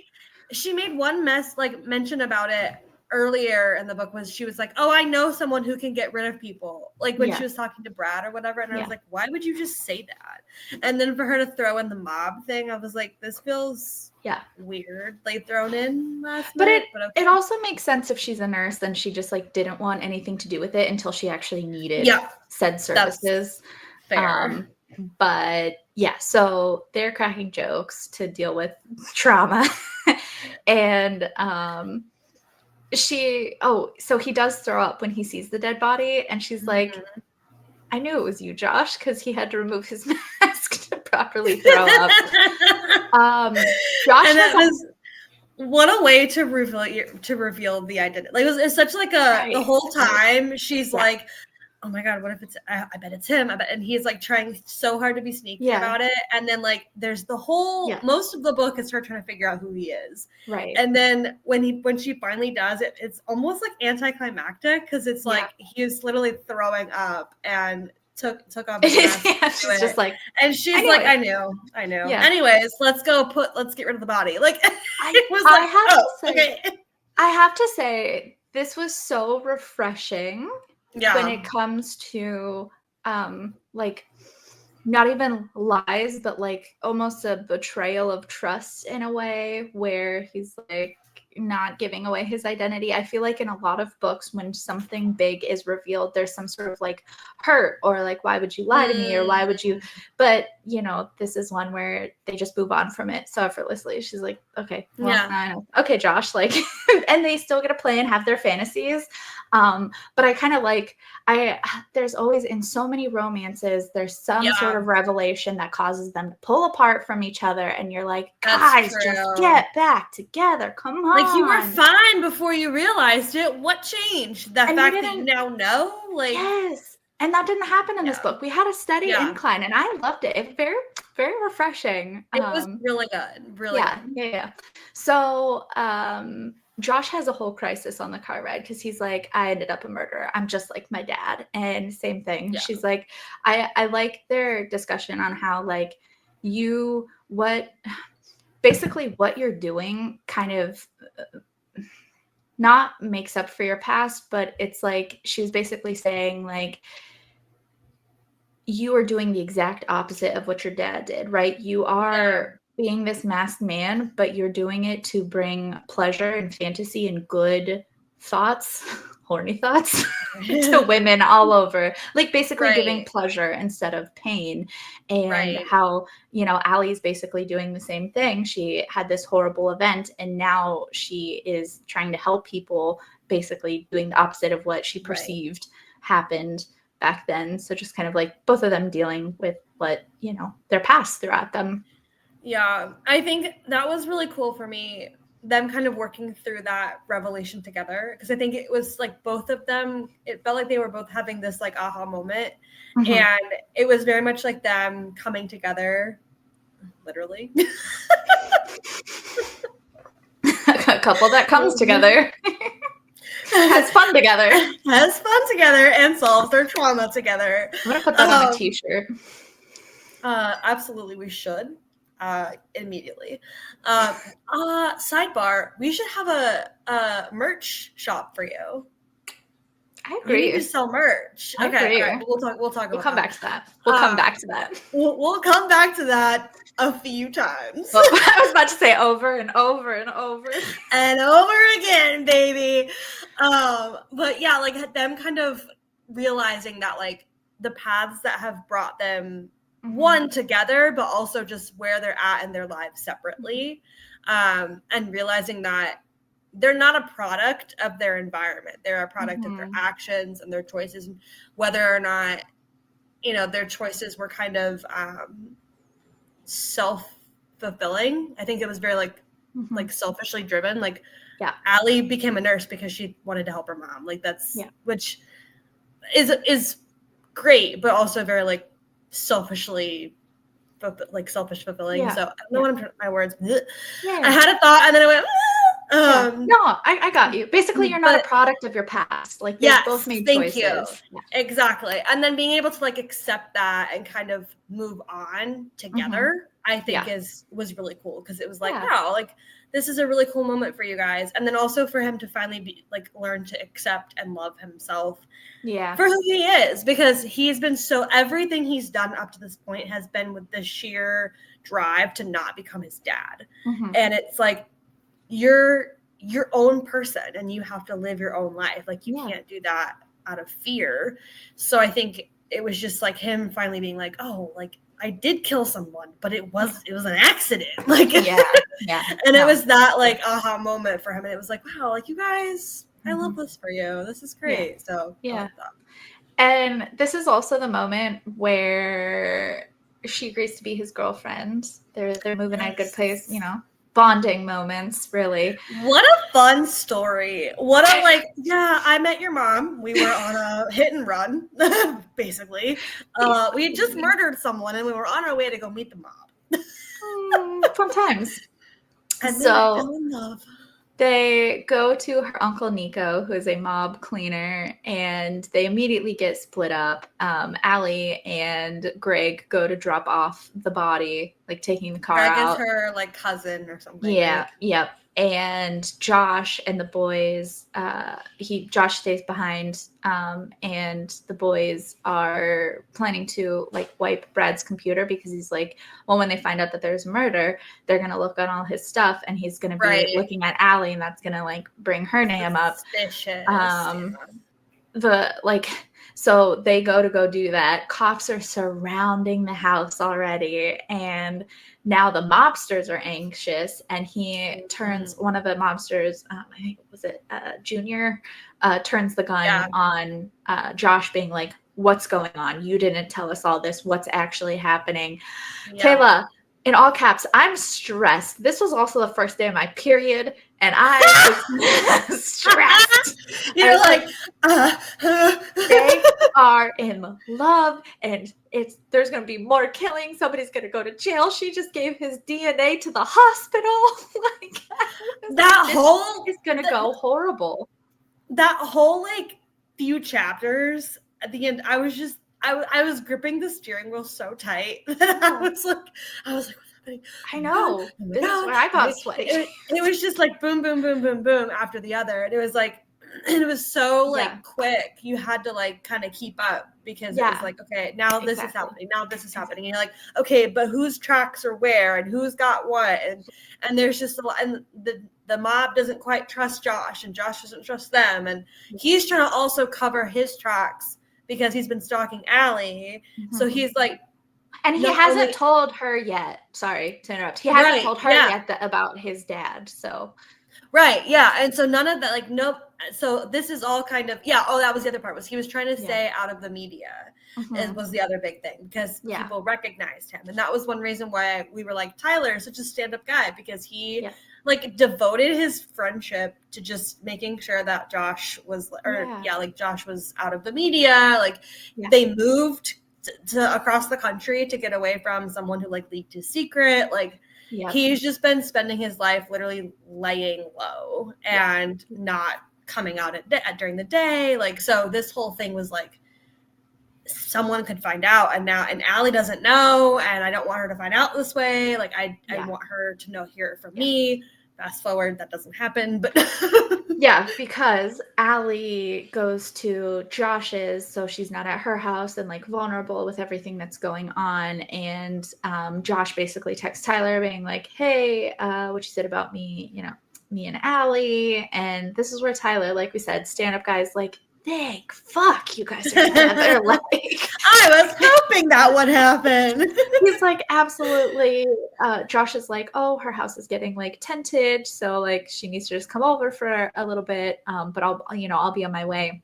She made one mention about it earlier in the book. Was she was like, oh, I know someone who can get rid of people, like when she was talking to Brad or whatever, and I was like, why would you just say that? And then for her to throw in the mob thing, I was like, this feels weird, like thrown in last minute. But it also makes sense. If she's a nurse, then she just like didn't want anything to do with it until she actually needed said services. Fair. But so they're cracking jokes to deal with trauma. And so he does throw up when he sees the dead body, and she's like, I knew it was you, Josh, because he had to remove his mask to properly throw up. Josh, and that was what a way to reveal the identity. Like it's such like the whole time she's like, oh my god, what if it's I bet it's him. And he's like trying so hard to be sneaky about it. And then like there's the whole most of the book is her trying to figure out who he is. Right. And then when she finally does it's almost like anticlimactic because it's like he is literally throwing up and took off his mask. Yeah, she's just like, and she's anyway. like, I knew. Yeah. Anyways, let's get rid of the body. Like, it was I like, have oh, to say, okay. I have to say, this was so refreshing when it comes to, like, not even lies, but like almost a betrayal of trust in a way where he's like not giving away his identity. I feel like in a lot of books, when something big is revealed, there's some sort of like hurt or like, why would you lie to me? Or why would you? But, you know, this is one where they just move on from it so effortlessly. She's like, okay, well, I know. Okay, Josh, like, and they still get to play and have their fantasies. But I kind of like, there's always in so many romances, there's some sort of revelation that causes them to pull apart from each other. And you're like, guys, just get back together. Come on. Like, you were fine before you realized it. What changed? The fact that you now know? Like, yes. And that didn't happen in this book. We had a steady incline, and I loved it. It was very, very refreshing. It was really good. Really good. Yeah. So, Josh has a whole crisis on the car ride because he's like, I ended up a murderer. I'm just like my dad. And same thing. Yeah. She's like, I like their discussion on how like basically what you're doing kind of not makes up for your past, but it's like, she was basically saying like, you are doing the exact opposite of what your dad did, right? You are being this masked man, but you're doing it to bring pleasure and fantasy and good thoughts, horny thoughts to women all over. Like basically giving pleasure instead of pain. And how, you know, Allie's basically doing the same thing. She had this horrible event and now she is trying to help people, basically doing the opposite of what she perceived happened back then. So just kind of like both of them dealing with what, you know, their past threw at them. Yeah, I think that was really cool for me, them kind of working through that revelation together, because I think it was like both of them, it felt like they were both having this like aha moment, and it was very much like them coming together, literally. A couple that comes together. Has fun together. Has fun together and solves their trauma together. I'm going to put that on a t-shirt. Absolutely, we should. Immediately. Sidebar, we should have a merch shop for you. I agree. You need to sell merch. Okay, all right, we'll talk about We'll come back to that. We'll come back to that. We'll come back to that a few times. Well, I was about to say over and over and over. And over again, baby. But yeah, like them kind of realizing that like the paths that have brought them one together, but also just where they're at in their lives separately, and realizing that they're not a product of their environment. They're a product of their actions and their choices, and whether or not, you know, their choices were kind of self-fulfilling. I think it was very like selfishly driven. Like, Allie became a nurse because she wanted to help her mom. Like that's which is great, but also very like selfishly selfish fulfilling. So I don't know what I'm trying, my words. I had a thought and then I went no, I got you. Basically, you're not a product of your past. Like, they both made choices. You. Exactly. And then being able to like accept that and kind of move on together, I think was really cool, because it was like, wow, like this is a really cool moment for you guys. And then also for him to finally be like learn to accept and love himself for who he is, because he's been everything he's done up to this point has been with the sheer drive to not become his dad. And it's like, you're your own person and you have to live your own life. Like you can't do that out of fear. So I think it was just like him finally being like, oh, like I did kill someone, but it was an accident. Like, and it was that like aha moment for him. And it was like, wow, like you guys, I love this for you. This is great. So I love that. And this is also the moment where she agrees to be his girlfriend. They're moving at a good pace, you know. Bonding moments, really. What a fun story. What a I met your mom. We were on a hit and run, basically. We had just murdered someone and we were on our way to go meet the mob. Fun times. And then I fell in love. They go to her uncle Nico, who is a mob cleaner, and they immediately get split up. Allie and Greg go to drop off the body, like taking the car Greg is out. her like cousin or something, Yeah, right? yep. And Josh and the boys, Josh stays behind, and the boys are planning to like wipe Brad's computer because he's like, well, when they find out that there's murder, they're gonna look at all his stuff, and he's gonna be Right. looking at Allie, and that's gonna like bring her name up. Suspicious. So they go do that. Cops are surrounding the house already, and now the mobsters are anxious, and he turns one of the mobsters, I think was it Junior, turns the gun on Josh, being like, what's going on? You didn't tell us all this. What's actually happening? Yeah. Kayla, in all caps, I'm stressed. This was also the first day of my period, and I was stressed. You're like, they are in love, and there's going to be more killing. Somebody's going to go to jail. She just gave his DNA to the hospital. It's going to go horrible. That whole like few chapters at the end, I was gripping the steering wheel so tight that I was like, what's happening? I know. This is where I got sweaty. It was just like boom, boom, boom, boom, boom after the other. And it was like, and it was so like quick. You had to like kind of keep up because it was like, okay, now this is happening. Now this is happening. And you're like, okay, but whose tracks are where and who's got what? And there's just a lot, and the mob doesn't quite trust Josh, and Josh doesn't trust them. And he's trying to also cover his tracks because he's been stalking Allie. Mm-hmm. So he's like, and he hasn't told her yet. Sorry to interrupt. He hasn't told her yet about his dad. So. Right. Yeah. And so none of that, like, nope. So this is all kind of, oh, that was the other part, was he was trying to stay out of the media. It was the other big thing because people recognized him. And that was one reason why we were like, Tyler is such a stand-up guy, because he like devoted his friendship to just making sure that Josh was, Josh was out of the media. Like they moved to across the country to get away from someone who like leaked his secret. Like, he's just been spending his life literally laying low and not coming out during the day. Like, so this whole thing was like, someone could find out, and Allie doesn't know, and I don't want her to find out this way. Like, I want her to hear it from me. Fast forward, that doesn't happen, but because Allie goes to Josh's, so she's not at her house and like vulnerable with everything that's going on. And Josh basically texts Tyler being like, hey, what you said about me, me and Allie. And this is where Tyler, like we said, stand-up guys, like, thank fuck you guys are together. Like, I was hoping that would happen. He's like, absolutely. Josh is like, oh, her house is getting like tented, so like she needs to just come over for a little bit. But I'll be on my way.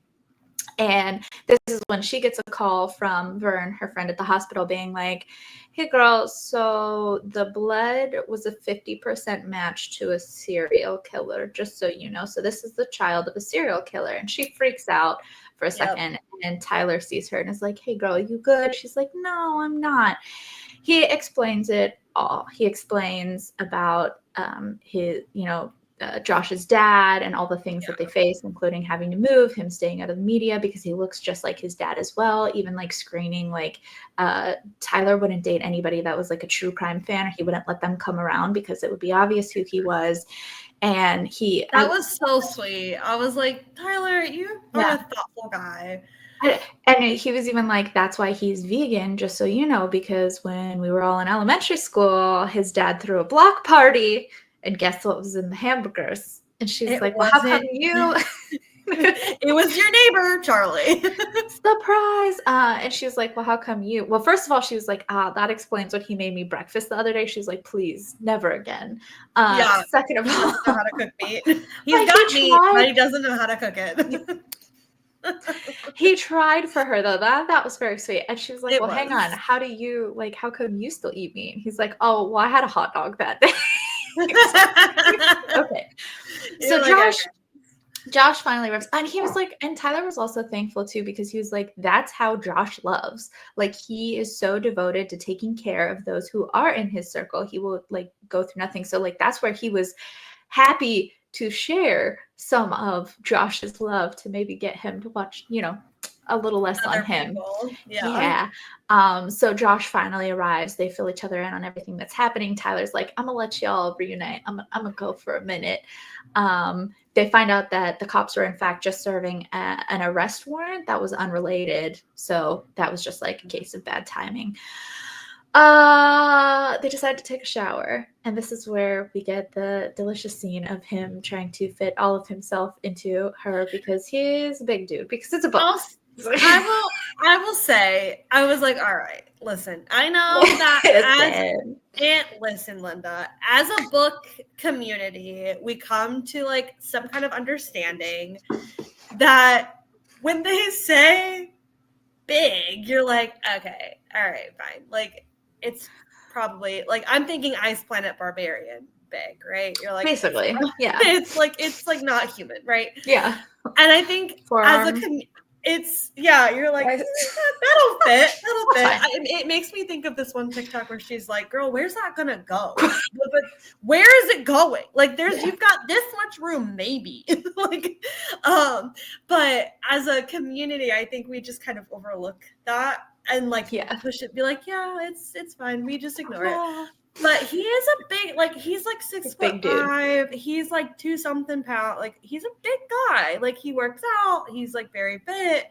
And this is when she gets a call from Vern, her friend at the hospital, being like, hey girl, so the blood was a 50% match to a serial killer, just so you know. So this is the child of a serial killer. And she freaks out for a second, and Tyler sees her and is like, hey girl, you good? She's like, no, I'm not. He explains it all. He explains about his, Josh's dad and all the things that they face, including having to move, him staying out of the media because he looks just like his dad as well. Even like screening, like Tyler wouldn't date anybody that was like a true crime fan, or he wouldn't let them come around because it would be obvious who he was. And that was so sweet. I was like, Tyler, you are a thoughtful guy. And he was even like, that's why he's vegan, just so you know, because when we were all in elementary school, his dad threw a block party, and guess what was in the hamburgers? And she's like, well, how come you? It was your neighbor, Charlie. Surprise. And she was like, well, how come you? Well, first of all, she was like, that explains what he made me breakfast the other day. She's like, please, never again. Second of all, he doesn't know how to cook meat. He's got meat, but he doesn't know how to cook it. He tried for her though. That was very sweet. And she was like, hang on, how come you still eat meat? And he's like, oh, well, I had a hot dog that day. Okay. So Josh finally rips, and he was like, and Tyler was also thankful too, because he was like, that's how Josh loves. Like, he is so devoted to taking care of those who are in his circle. He will like go through nothing. So like, that's where he was happy to share some of Josh's love to maybe get him to watch, a little less on Other him. people. Yeah. So Josh finally arrives. They fill each other in on everything that's happening. Tyler's like, I'm gonna let y'all reunite. I'm gonna go for a minute. They find out that the cops were in fact just serving an arrest warrant that was unrelated. So that was just like a case of bad timing. They decide to take a shower, and this is where we get the delicious scene of him trying to fit all of himself into her because he's a big dude. Because it's a book. I will say, I was like, all right, listen, I know that listen, Linda, as a book community, we come to like some kind of understanding that when they say big, you're like, okay, all right, fine. Like, it's probably like, I'm thinking Ice Planet Barbarian big, right? You're like, basically, yeah. It's like not human, right? Yeah. And I think as a you're like, that'll fit. It makes me think of this one TikTok where she's like, girl, where's that gonna go? But where is it going? Like you've got this much room, maybe. Like, but as a community, I think we just kind of overlook that and like push it, be like, yeah, it's fine. We just ignore it. But he is a big, like, he's like 6'5". He's like 2-something pounds. Like, he's a big guy. Like, he works out. He's like very fit.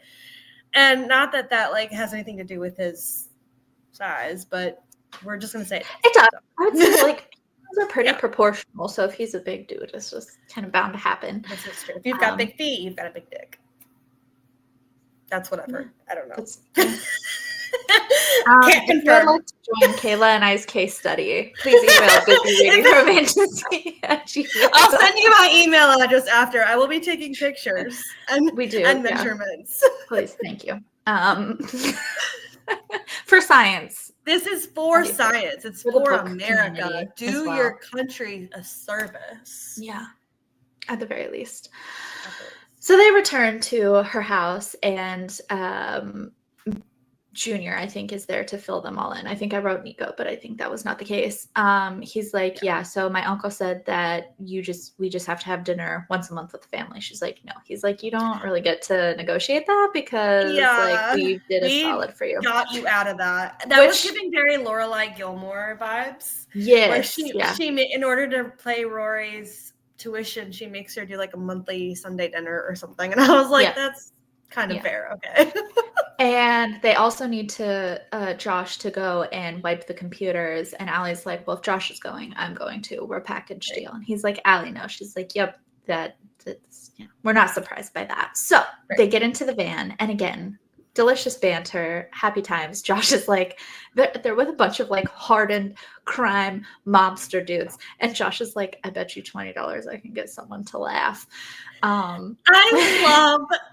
And not that like has anything to do with his size, but we're just gonna say it does. I would say like those are pretty proportional. So if he's a big dude, it's just kind of bound to happen. This is true. If you've got big feet, you've got a big dick. That's what I've heard. I don't know. If you'd like to join Kayla and I's case study, please email busyreadingromantasy I'll send you my email address after. I will be taking pictures and measurements. Please, thank you. For science. This is for science. It's for America. Do your country a service. Yeah, at the very least. So they return to her house, and Junior, I think, is there to fill them all in. I think I wrote Nico, but I think that was not the case. He's like, so my uncle said that we just have to have dinner once a month with the family. She's like, no. He's like, you don't really get to negotiate that because like we did a solid for you. Got you out of that. That was giving very Lorelai Gilmore vibes. Yes. She in order to pay Rory's tuition, she makes her do like a monthly Sunday dinner or something. And I was like, that's kind of fair. Okay. And they also need to Josh to go and wipe the computers. And Allie's like, well, if Josh is going, I'm going to. We're a package deal. And he's like, Allie, no. She's like, yep, we're not surprised by that. So they get into the van. And again, delicious banter, happy times. Josh is like, they're with a bunch of like hardened crime mobster dudes. And Josh is like, I bet you $20 I can get someone to laugh.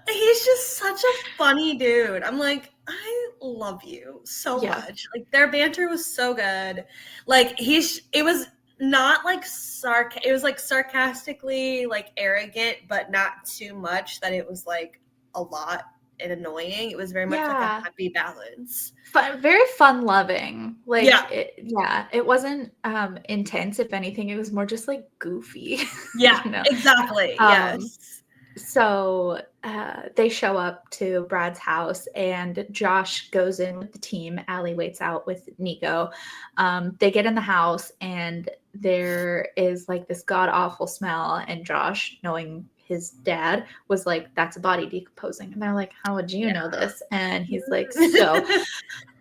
He's just such a funny dude. I'm like, I love you so much. Like their banter was so good. Like it was not like it was like sarcastically like arrogant, but not too much that it was like a lot and annoying. It was very much like a happy balance. Very fun loving. Like it wasn't intense. If anything, it was more just like goofy. Yeah, exactly. Yes. So they show up to Brad's house and Josh goes in with the team. Allie waits out with Nico. They get in the house and there is like this god-awful smell, and Josh, knowing his dad, was like, that's a body decomposing. And they're like, how would you know this? And he's like, so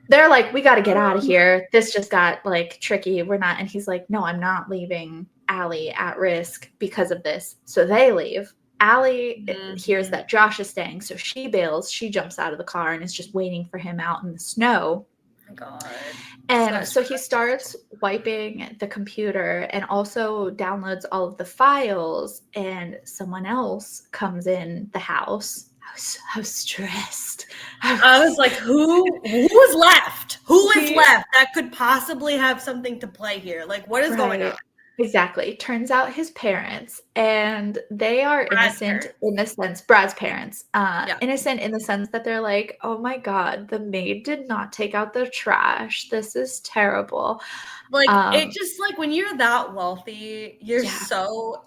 they're like, we got to get out of here. This just got like tricky. We're not. And he's like, no, I'm not leaving Allie at risk because of this. So they leave. Allie hears that Josh is staying. So she bails. She jumps out of the car and is just waiting for him out in the snow. Oh my God. And so he starts wiping the computer and also downloads all of the files, and someone else comes in the house. I was stressed. I was like, who's left? Who is left that could possibly have something to play here? Like, what is going on? Exactly. Turns out his parents, and they are innocent in the sense, Brad's parents, innocent in the sense that they're like, oh my God, the maid did not take out the trash. This is terrible. Like, it just like when you're that wealthy, you're so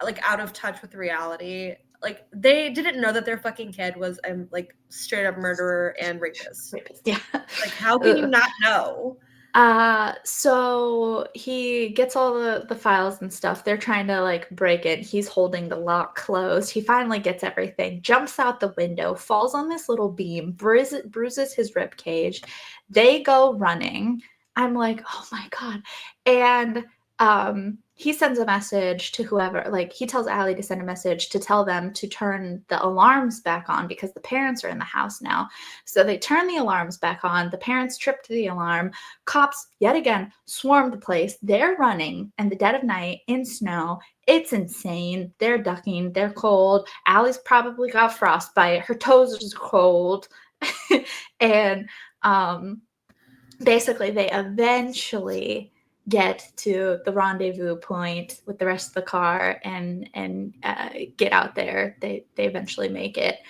like out of touch with reality. Like they didn't know that their fucking kid was like straight up murderer and rapist. Yeah. Like how can you not know? So he gets all the files and stuff. They're trying to like break it. He's holding the lock closed. He finally gets everything, jumps out the window, falls on this little beam, bruises his rib cage. They go running. I'm like, oh my God. And he sends a message to whoever, like he tells Allie to send a message to tell them to turn the alarms back on because the parents are in the house now. So they turn the alarms back on. The parents trip to the alarm. Cops, yet again, swarm the place. They're running in the dead of night in snow. It's insane. They're ducking. They're cold. Allie's probably got frostbite. Her toes are cold. And basically, they eventually get to the rendezvous point with the rest of the car and get out there. They eventually make it.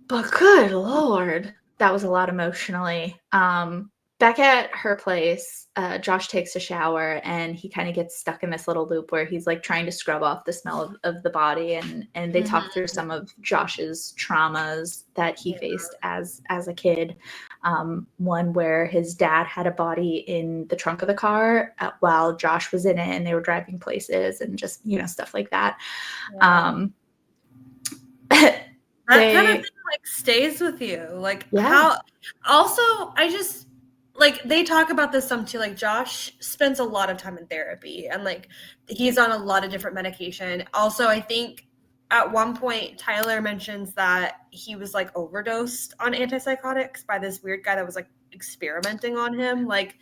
But good Lord, that was a lot emotionally. Back at her place, Josh takes a shower and he kind of gets stuck in this little loop where he's like trying to scrub off the smell of the body, and they talk through some of Josh's traumas that he faced as a kid. One where his dad had a body in the trunk of the car while Josh was in it, and they were driving places and just stuff like that. Yeah. That kind of thing like stays with you. Like how also I just like they talk about this some too. Like Josh spends a lot of time in therapy and like he's on a lot of different medication. Also, I think at one point Tyler mentions that he was like overdosed on antipsychotics by this weird guy that was like experimenting on him. Like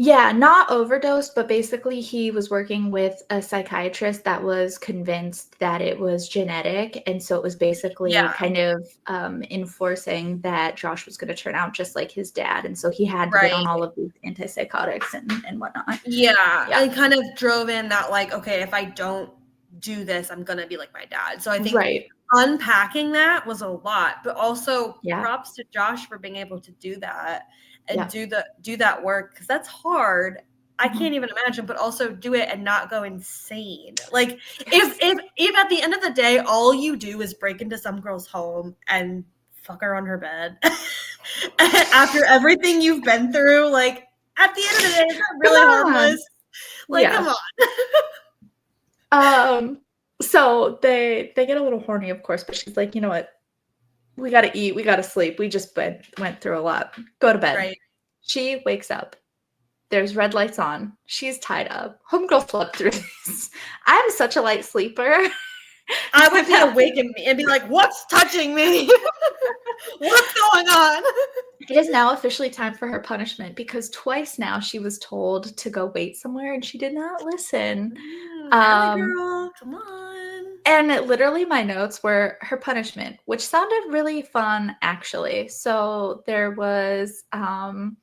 not overdosed, but basically he was working with a psychiatrist that was convinced that it was genetic. And so it was basically kind of enforcing that Josh was going to turn out just like his dad. And so he had to get on all of these antipsychotics and whatnot. Yeah. And kind of drove in that like, okay, if I don't do this, I'm going to be like my dad. So I think unpacking that was a lot, but also props to Josh for being able to do that. And do that work because that's hard. I can't even imagine, but also do it and not go insane. Like if at the end of the day all you do is break into some girl's home and fuck her on her bed after everything you've been through, like at the end of the day, it's not really harmless. Like come on. So they get a little horny, of course, but she's like, you know what? We got to eat. We got to sleep. We just went through a lot. Go to bed. Right. She wakes up. There's red lights on. She's tied up. Homegirl slept through this. I'm such a light sleeper. I would be awake and be like, what's touching me? What's going on? It is now officially time for her punishment because twice now she was told to go wait somewhere and she did not listen. Girl, come on. And literally my notes were her punishment, which sounded really fun, actually. So there was an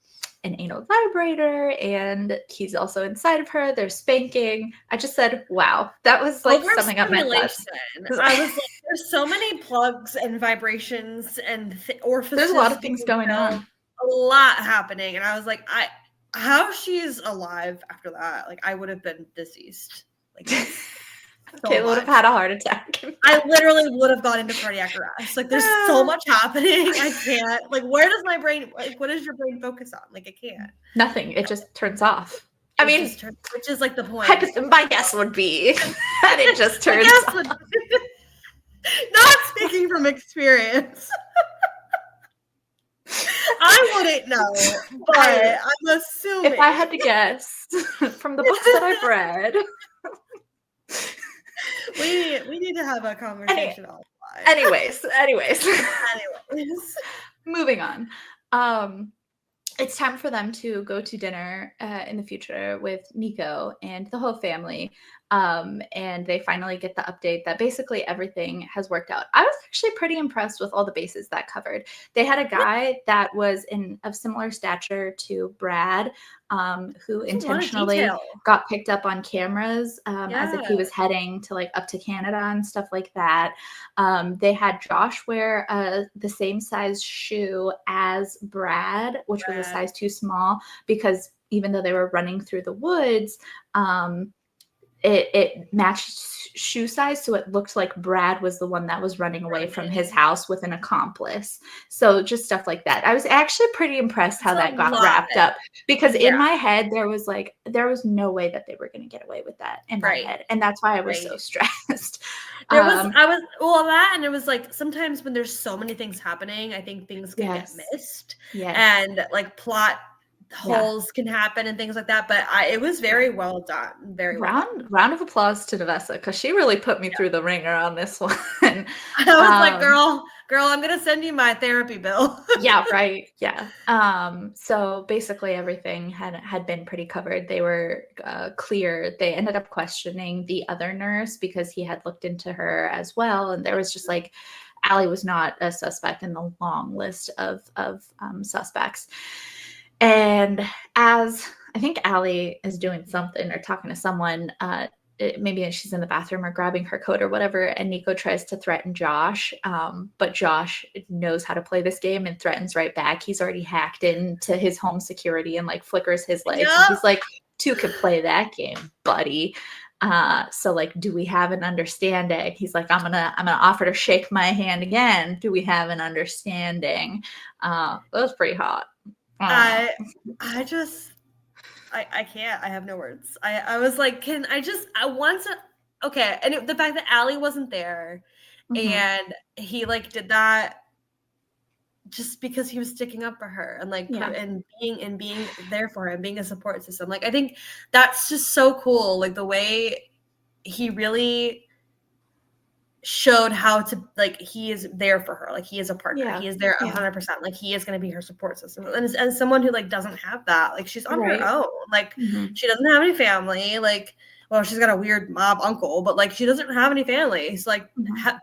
anal vibrator, and he's also inside of her. There's spanking. I just said, wow. That was like summing up my thoughts. I was like, there's so many plugs and vibrations and orifices. There's a lot of things going on. A lot happening. And I was like, how she's alive after that? Like, I would have been deceased. Like, Kayla would have had a heart attack. I literally would have gone into cardiac arrest. Like, there's so much happening. I can't. Like, where does my brain, like, what does your brain focus on? Like, it can't. Nothing. It just turns off. Which is like the point. My guess would be that it just turns off. Not speaking from experience. I wouldn't know, but I'm assuming. If I had to guess from the books that I've read. We need to have a conversation offline. Anyways. Moving on. It's time for them to go to dinner in the future with Nico and the whole family. And they finally get the update that basically everything has worked out. I was actually pretty impressed with all the bases that covered. They had a guy that was of similar stature to Brad, who intentionally got picked up on cameras as if he was heading to like up to Canada and stuff like that. They had Josh wear the same size shoe as Brad, which was a size too small, because even though they were running through the woods, it matched shoe size, so it looked like Brad was the one that was running away from his house with an accomplice. So just stuff like that. I was actually pretty impressed how that got wrapped up, because in my head there was no way that they were going to get away with that in my head, and that's why I was so stressed. And it was like sometimes when there's so many things happening, I think things can get missed, and like plot holes can happen and things like that, but it was very well done. Round of applause to Navessa, because she really put me through the ringer on this one. I was like, girl, I'm gonna send you my therapy bill. Yeah, right. Yeah. So basically everything had been pretty covered. They were clear. They ended up questioning the other nurse because he had looked into her as well, and there was just like, Allie was not a suspect in the long list of suspects. And as I think Allie is doing something or talking to someone, maybe she's in the bathroom or grabbing her coat or whatever, and Nico tries to threaten Josh, but Josh knows how to play this game and threatens right back. He's already hacked into his home security and like flickers his legs. And he's like, two could play that game, buddy. So like, do we have an understanding? He's like, I'm gonna offer to shake my hand again. Do we have an understanding? That was pretty hot. I can't. I have no words. I was like, okay. And the fact that Allie wasn't there, and he like did that just because he was sticking up for her and like and being there for her and being a support system. Like, I think that's just so cool. Like the way he really showed how to, like, he is there for her, like he is a partner, he is there 100%, like he is going to be her support system. And as someone who like doesn't have that, like she's on her own, like she doesn't have any family, like, well, she's got a weird mob uncle, but like she doesn't have any family. So like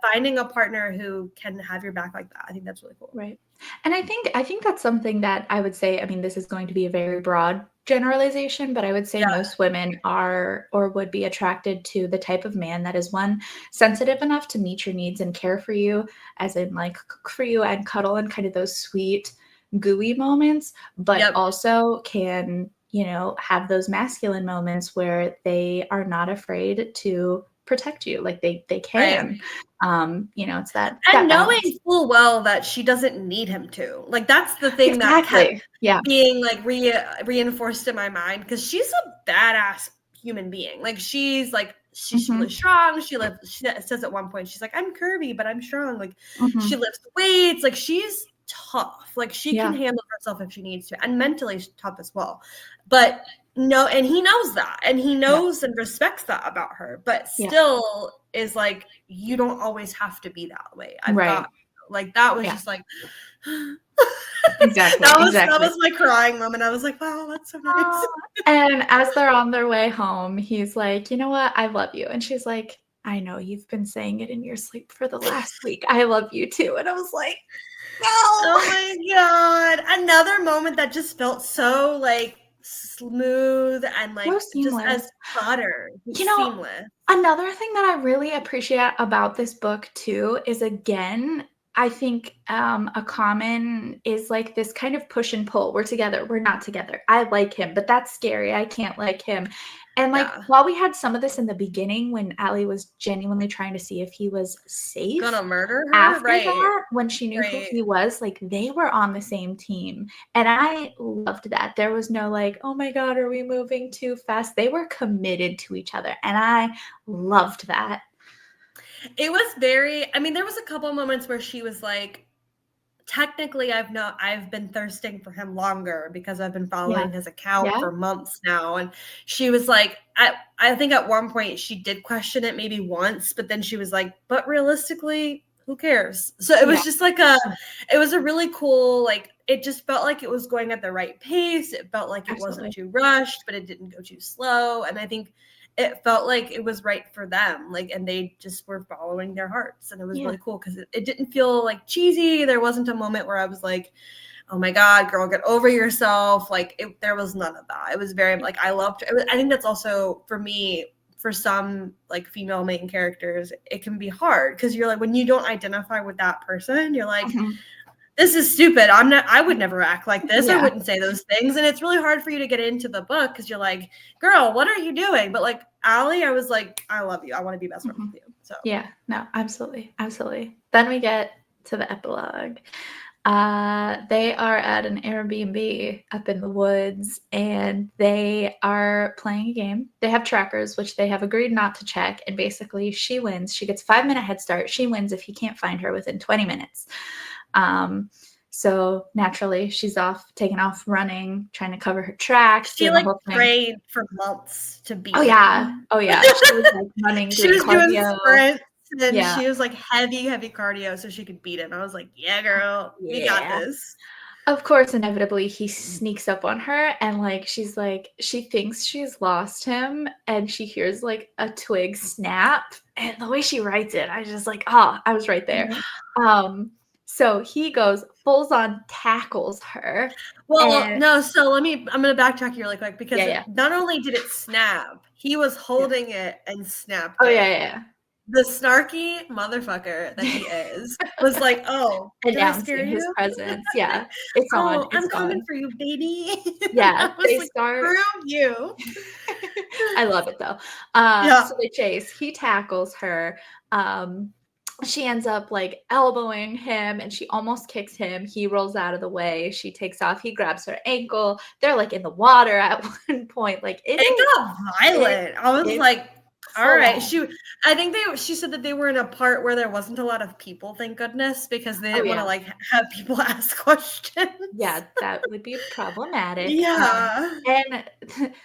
finding a partner who can have your back like that, I think that's really cool. Right. And I think that's something that I would say, I mean, this is going to be a very broad generalization, but I would say most women are or would be attracted to the type of man that is, one, sensitive enough to meet your needs and care for you, as in like cook for you and cuddle and kind of those sweet, gooey moments, but also can, you know, have those masculine moments where they are not afraid to protect you, like they can. You know, it's that knowing full well that she doesn't need him to, like, that's the thing that kept being like reinforced in my mind, because she's a badass human being. Like she's really strong. She says at one point, she's like, I'm curvy but I'm strong, like she lifts weights, like she's tough, like she can handle herself if she needs to, and mentally she's tough as well. But no, and he knows that, and he knows and respects that about her, but still is like, you don't always have to be that way. I've got, like, that was just like exactly. That was my crying moment. I was like, wow, that's so nice. And as they're on their way home, he's like, you know what? I love you. And she's like, I know, you've been saying it in your sleep for the last week. I love you too. And I was like, no. Oh my God. Another moment that just felt so like smooth and like just as butter. You know, seamless. Another thing that I really appreciate about this book too is, again, I think a common is like this kind of push and pull. We're together, we're not together. I like him, but that's scary. I can't like him. And like, while we had some of this in the beginning when Allie was genuinely trying to see if he was safe, gonna murder her, after that, when she knew who he was, like they were on the same team. And I loved that. There was no like, oh my God, are we moving too fast? They were committed to each other. And I loved that. It was very, I mean, there was a couple of moments where she was like, technically I've been thirsting for him longer because I've been following his account for months now. And she was like, I think at one point she did question it maybe once, but then she was like, but realistically, who cares? So it was just like it was a really cool, like, it just felt like it was going at the right pace. It felt like it wasn't too rushed, but it didn't go too slow. And I think it felt like it was right for them, like, and they just were following their hearts, and it was really cool because it didn't feel like cheesy. There wasn't a moment where I was like, oh my God, girl, get over yourself. Like there was none of that. It was very like, I loved it. I think that's also for me, for some like female main characters, it can be hard because you're like, when you don't identify with that person, you're like, this is stupid. I would never act like this. I wouldn't say those things. And it's really hard for you to get into the book because you're like, girl, what are you doing? But like, Allie, I was like, I love you. I want to be best friends with you. So yeah, no, absolutely. Then we get to the epilogue. They are at an Airbnb up in the woods, and they are playing a game. They have trackers, which they have agreed not to check, and basically she wins. She gets 5-minute head start. She wins if he can't find her within 20 minutes. So naturally, she's taking off running, trying to cover her tracks. she like prayed for months to beat Oh yeah. She was like running, she was doing cardio. sprints, and she was like heavy cardio so she could beat him. I was like, yeah, girl, we got this. Of course, inevitably, he sneaks up on her, and like she thinks she's lost him, and she hears like a twig snap, and the way she writes it, I was just like, I was right there. So he goes fulls on tackles her. Well, no, so I'm gonna backtrack you really quick because not only did it snap, he was holding it and snapped it. Yeah. The snarky motherfucker that he is was like, announcing his presence. Yeah, it's on. I'm coming for you, baby. Yeah, they like, start. Screw you. I love it though. So they chase. He tackles her. She ends up like elbowing him, and she almost kicks him. He rolls out of the way. She takes off. He grabs her ankle. They're like in the water at one point. Like it got violent. I was like, all right. She said that they were in a part where there wasn't a lot of people, thank goodness, because they didn't want to like have people ask questions. Yeah, that would be problematic. Yeah. And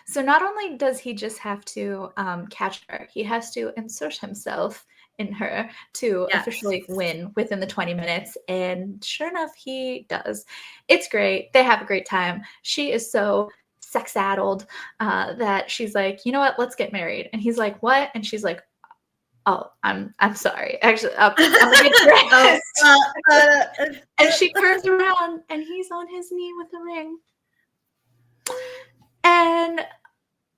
so not only does he just have to catch her, he has to insert himself in her to officially win within the 20 minutes. And sure enough, he does. It's great. They have a great time. She is so sex-addled that she's like, you know what, let's get married. And he's like, what? And she's like, oh, I'm sorry. Actually, I'm gonna get dressed. And she turns around, and he's on his knee with a ring. And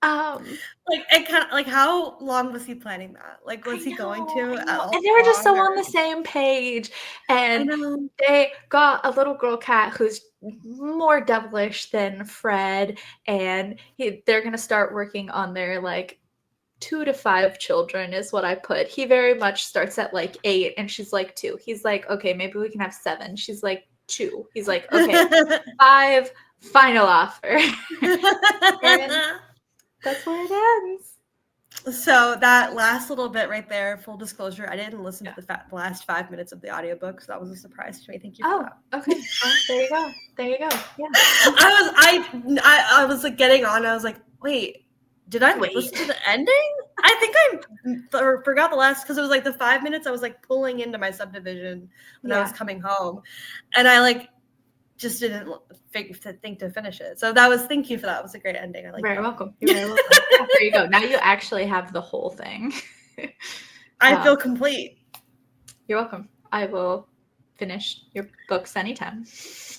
like it kind of like, how long was he planning that? Like, was he going to? And they were just so on the same page. And they got a little girl cat who's more devilish than Fred, and they're gonna start working on their like 2 to 5 children is what I put. He very much starts at like 8, and she's like 2. He's like, okay, maybe we can have 7. She's like 2. He's like, okay, 5, final offer. And that's where it ends. So that last little bit right there, full disclosure, I didn't listen to the last 5 minutes of the audiobook, so that was a surprise to me. Thank you for that. Okay. Well, there you go. Yeah. I was like getting on. I was like, wait, did I listen to the ending? I think I forgot the last, because it was like the 5 minutes I was like pulling into my subdivision when I was coming home, and I like just didn't think to finish it. So thank you for that. It was a great ending. I like You're very welcome. There you go. Now you actually have the whole thing. I feel complete. You're welcome. I will finish your books anytime.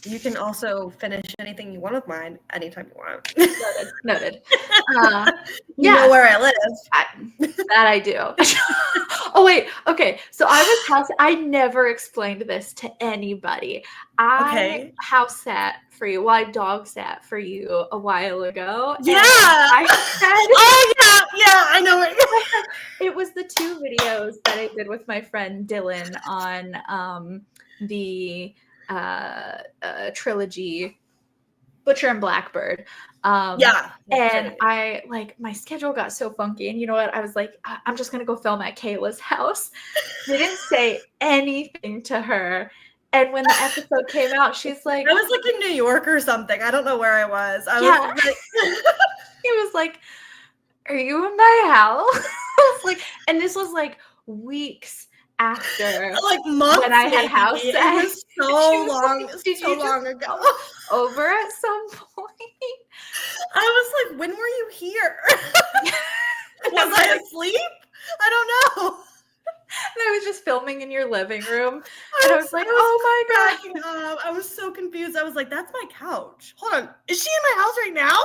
You can also finish anything you want with mine anytime you want. Noted. You know where I live. That I do. Oh, wait. Okay. So I never explained this to anybody. I house sat for you. Well, I dog sat for you a while ago. Yeah. I said, I know it. It was the 2 videos that I did with my friend Dylan on the trilogy Butcher and Blackbird. And I like, my schedule got so funky, and you know what, I was like, I'm just gonna go film at Kayla's house. Didn't say anything to her, and when the episode came out, she's like, I was like in New York or something. I don't know where I was. He was like, are you in my house? I was like, and this was like weeks after, like months when I had house sex. It was so long, like, so long ago. Over at some point. I was like, when were you here? Was I asleep? I don't know. And I was just filming in your living room. And I was like, oh my God. I was so confused. I was like, that's my couch. Hold on. Is she in my house right now?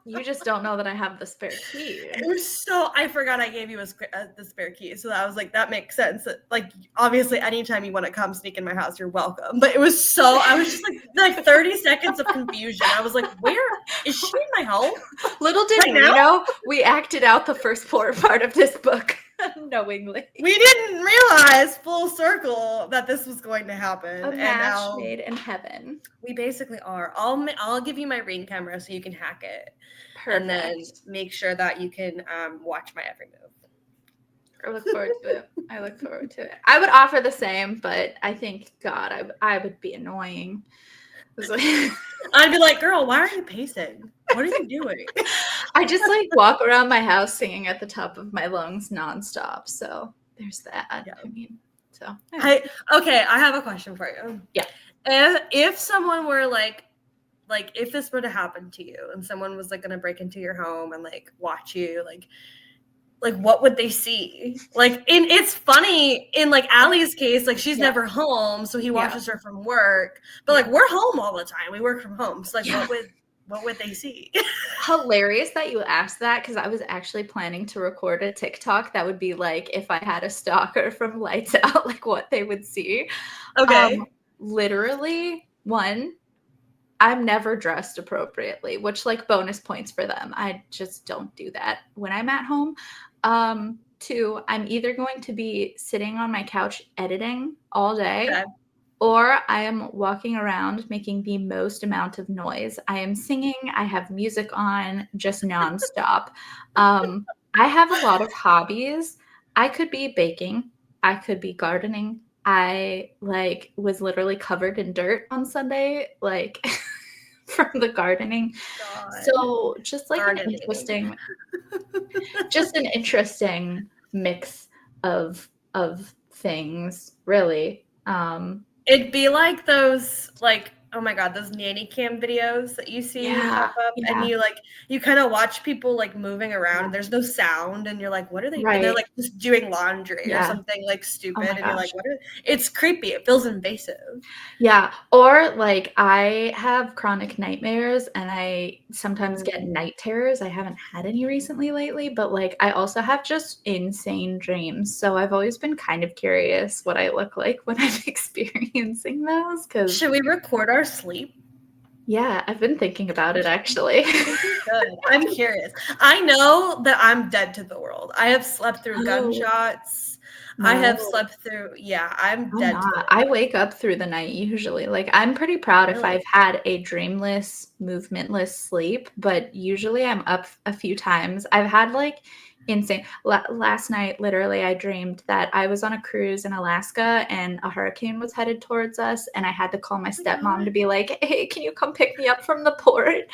You just don't know that I have the spare key. It was I forgot I gave you the spare key. So I was like, that makes sense. Like, obviously, anytime you want to come sneak in my house, you're welcome. But I was just like 30 seconds of confusion. I was like, where is she in my home? Little did we know, we acted out the first part of this book knowingly. We didn't realize full circle that this was going to happen. A match made in heaven. We basically are. I'll give you my Ring camera so you can hack it. Perfect. And then make sure that you can watch my every move. I look forward to it. I would offer the same, but I think, God, I would be annoying. I'd be like, girl, why are you pacing? What are you doing? I just like walk around my house singing at the top of my lungs nonstop. So there's that. Yeah. I mean, so. I have a question for you. Yeah. If someone were like if this were to happen to you and someone was like going to break into your home and like watch you, like what would they see? Like, it's funny in like Allie's case, like she's never home, so he watches her from work. But like we're home all the time. We work from home. So like what would they see? Hilarious that you asked that, because I was actually planning to record a TikTok that would be like, if I had a stalker from Lights Out, like what they would see. Okay. Literally, one, I'm never dressed appropriately, which like bonus points for them. I just don't do that when I'm at home. Two, I'm either going to be sitting on my couch editing all day, or I am walking around making the most amount of noise. I am singing. I have music on just nonstop. I have a lot of hobbies. I could be baking. I could be gardening. I was literally covered in dirt on Sunday, from the gardening. God. So just like an interesting mix of things, really. It'd be like those oh my God, those nanny cam videos that you see pop up, and you kind of watch people like moving around. And there's no sound, and you're like, what are they? Right. And they're like just doing laundry or something like stupid, and you're like, what? It's creepy. It feels invasive. Yeah, or like I have chronic nightmares, and I sometimes get night terrors. I haven't had any recently lately, but like I also have just insane dreams. So I've always been kind of curious what I look like when I'm experiencing those. Because should we record our sleep? Yeah, I've been thinking about it actually. Good. I'm curious. I know that I'm dead to the world. I have slept through gunshots. No. I have slept through. Yeah, I'm dead. I wake up through the night usually. Like I'm pretty proud if I've had a dreamless, movementless sleep, but usually I'm up a few times. I've had like insane. Last night, literally, I dreamed that I was on a cruise in Alaska and a hurricane was headed towards us, and I had to call my stepmom to be like, "Hey, can you come pick me up from the port?"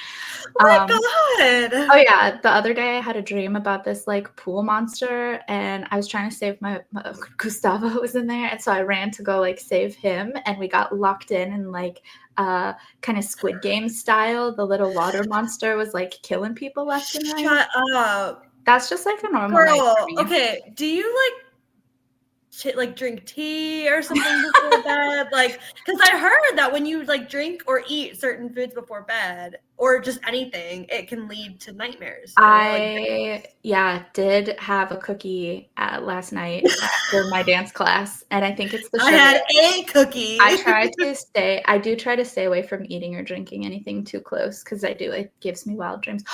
Oh my God! Oh yeah, the other day I had a dream about this like pool monster, and I was trying to save my Gustavo was in there, and so I ran to go like save him, and we got locked in and like kind of Squid Game style. The little water monster was like killing people left and right. Shut up. That's just like a normal night for me. Okay, do you like drink tea or something before bed? Like, because I heard that when you like drink or eat certain foods before bed, or just anything, it can lead to nightmares. I did have a cookie last night after my dance class, and I think it's the sugar. I had a cookie. I do try to stay away from eating or drinking anything too close, because it gives me wild dreams.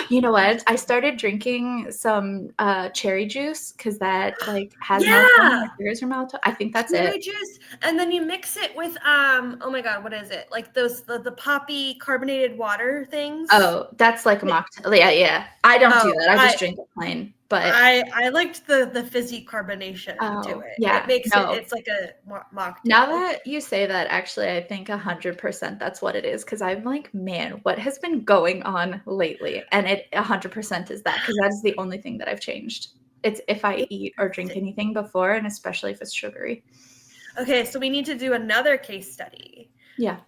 You know what? I started drinking some cherry juice, because that like has melatonin, triggers your melatonin. I think that's cherry juice, and then you mix it with oh my God, what is it? Like those the poppy carbonated water things. Oh, that's like a mocktail. Yeah. I don't do that. I just drink it plain. But I liked the fizzy carbonation to it. Yeah, it makes it's like a mocktail. Now that you say that, actually, I think 100% that's what it is. Because I'm like, man, what has been going on lately? And it 100% is that, because that is the only thing that I've changed. It's if I eat or drink anything before, and especially if it's sugary. Okay, so we need to do another case study. Yeah.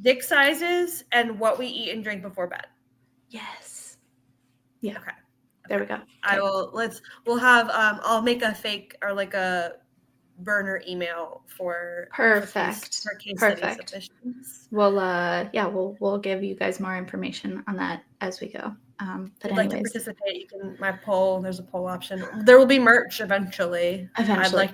Dick sizes and what we eat and drink before bed. Yes. Yeah. Okay. There we go. Okay. We'll have I'll make a fake or like a burner email for Perfect. For case study submissions. We'll give you guys more information on that as we go. But If you'd like to anyways, participate, you can, there's a poll option. There will be merch eventually. we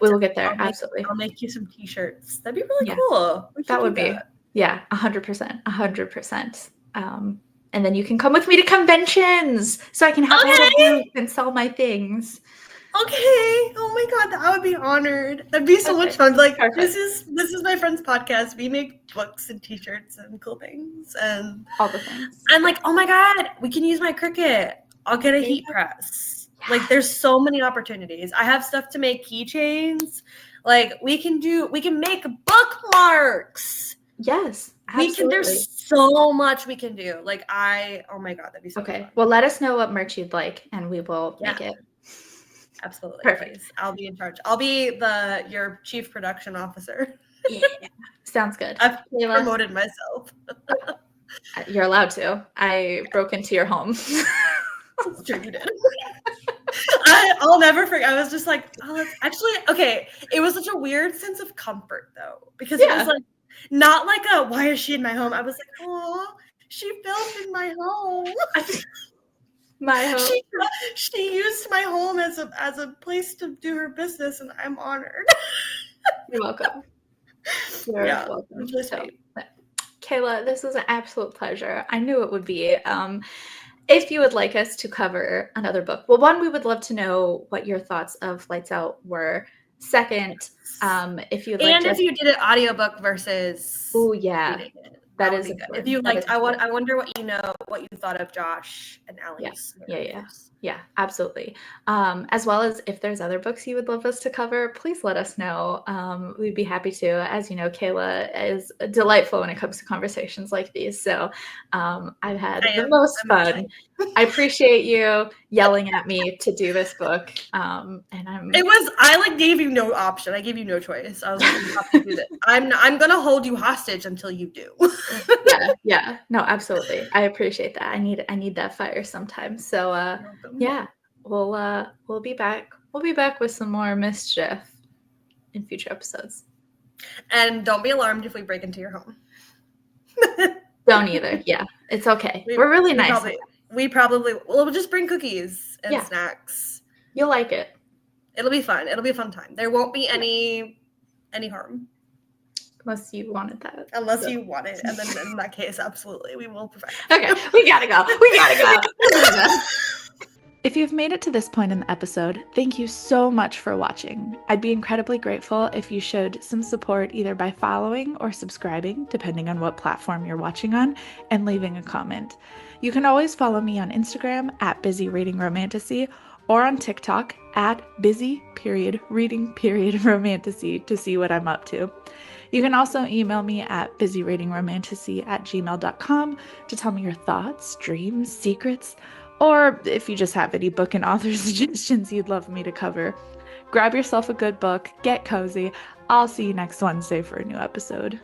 will get there. Absolutely. I'll make you some t-shirts. That'd be really Yeah. cool. That would be, yeah, 100%, 100%. And then you can come with me to conventions so I can have a booth and sell my things. Okay. Oh my god, I would be honored. That'd be so much fun. Like, this is my friend's podcast. We make books and t-shirts and cool things and all the things. I'm like, oh my god, we can use my Cricut. I'll get a heat press. Yes. Like, there's so many opportunities. I have stuff to make keychains. Like, we can make bookmarks. Yes, absolutely. There's so much we can do. Like, oh my god, that'd be so fun. Well, let us know what merch you'd like and we will make it. Absolutely. Perfect. Please. I'll be in charge. I'll be your chief production officer. Yeah. Sounds good. I've promoted myself. You're allowed to. I broke into your home. Sure you did. I'll never forget. I was just like, oh, that's actually okay. It was such a weird sense of comfort though, because it was like not like why is she in my home? I was like, oh, she filmed in my home. My home. She used my home as a place to do her business, and I'm honored. You're welcome. You're welcome. Really so, Kayla, this was an absolute pleasure. I knew it would be. If you would like us to cover another book, well, one, we would love to know what your thoughts of Lights Out were. Second, if you'd like if you did an audiobook versus that is good. If you liked, I wonder what you thought of Josh and Allie's. Yeah, absolutely. As well as if there's other books you would love us to cover, please let us know. We'd be happy to. As you know, Kayla is delightful when it comes to conversations like these. So I've had the most fun. I appreciate you yelling at me to do this book. I gave you no option. I gave you no choice. I was like, you have to do this. I'm gonna hold you hostage until you do. Yeah. No, absolutely. I appreciate that. I need that fire sometimes. So yeah, we'll be back. We'll be back with some more mischief in future episodes. And don't be alarmed if we break into your home. Don't either. Yeah, it's okay. We're really nice. We'll just bring cookies and snacks. You'll like it. It'll be fun. It'll be a fun time. There won't be any harm. Unless you wanted that. Unless you want it. And then in that case, absolutely, we will provide. Okay, we gotta go. If you've made it to this point in the episode, thank you so much for watching. I'd be incredibly grateful if you showed some support either by following or subscribing, depending on what platform you're watching on, and leaving a comment. You can always follow me on Instagram at Busy Reading Romantasy or on TikTok at busy.reading.romantasy to see what I'm up to. You can also email me at busyreadingromantasy@gmail.com to tell me your thoughts, dreams, secrets, or if you just have any book and author suggestions you'd love me to cover. Grab yourself a good book, get cozy. I'll see you next Wednesday for a new episode.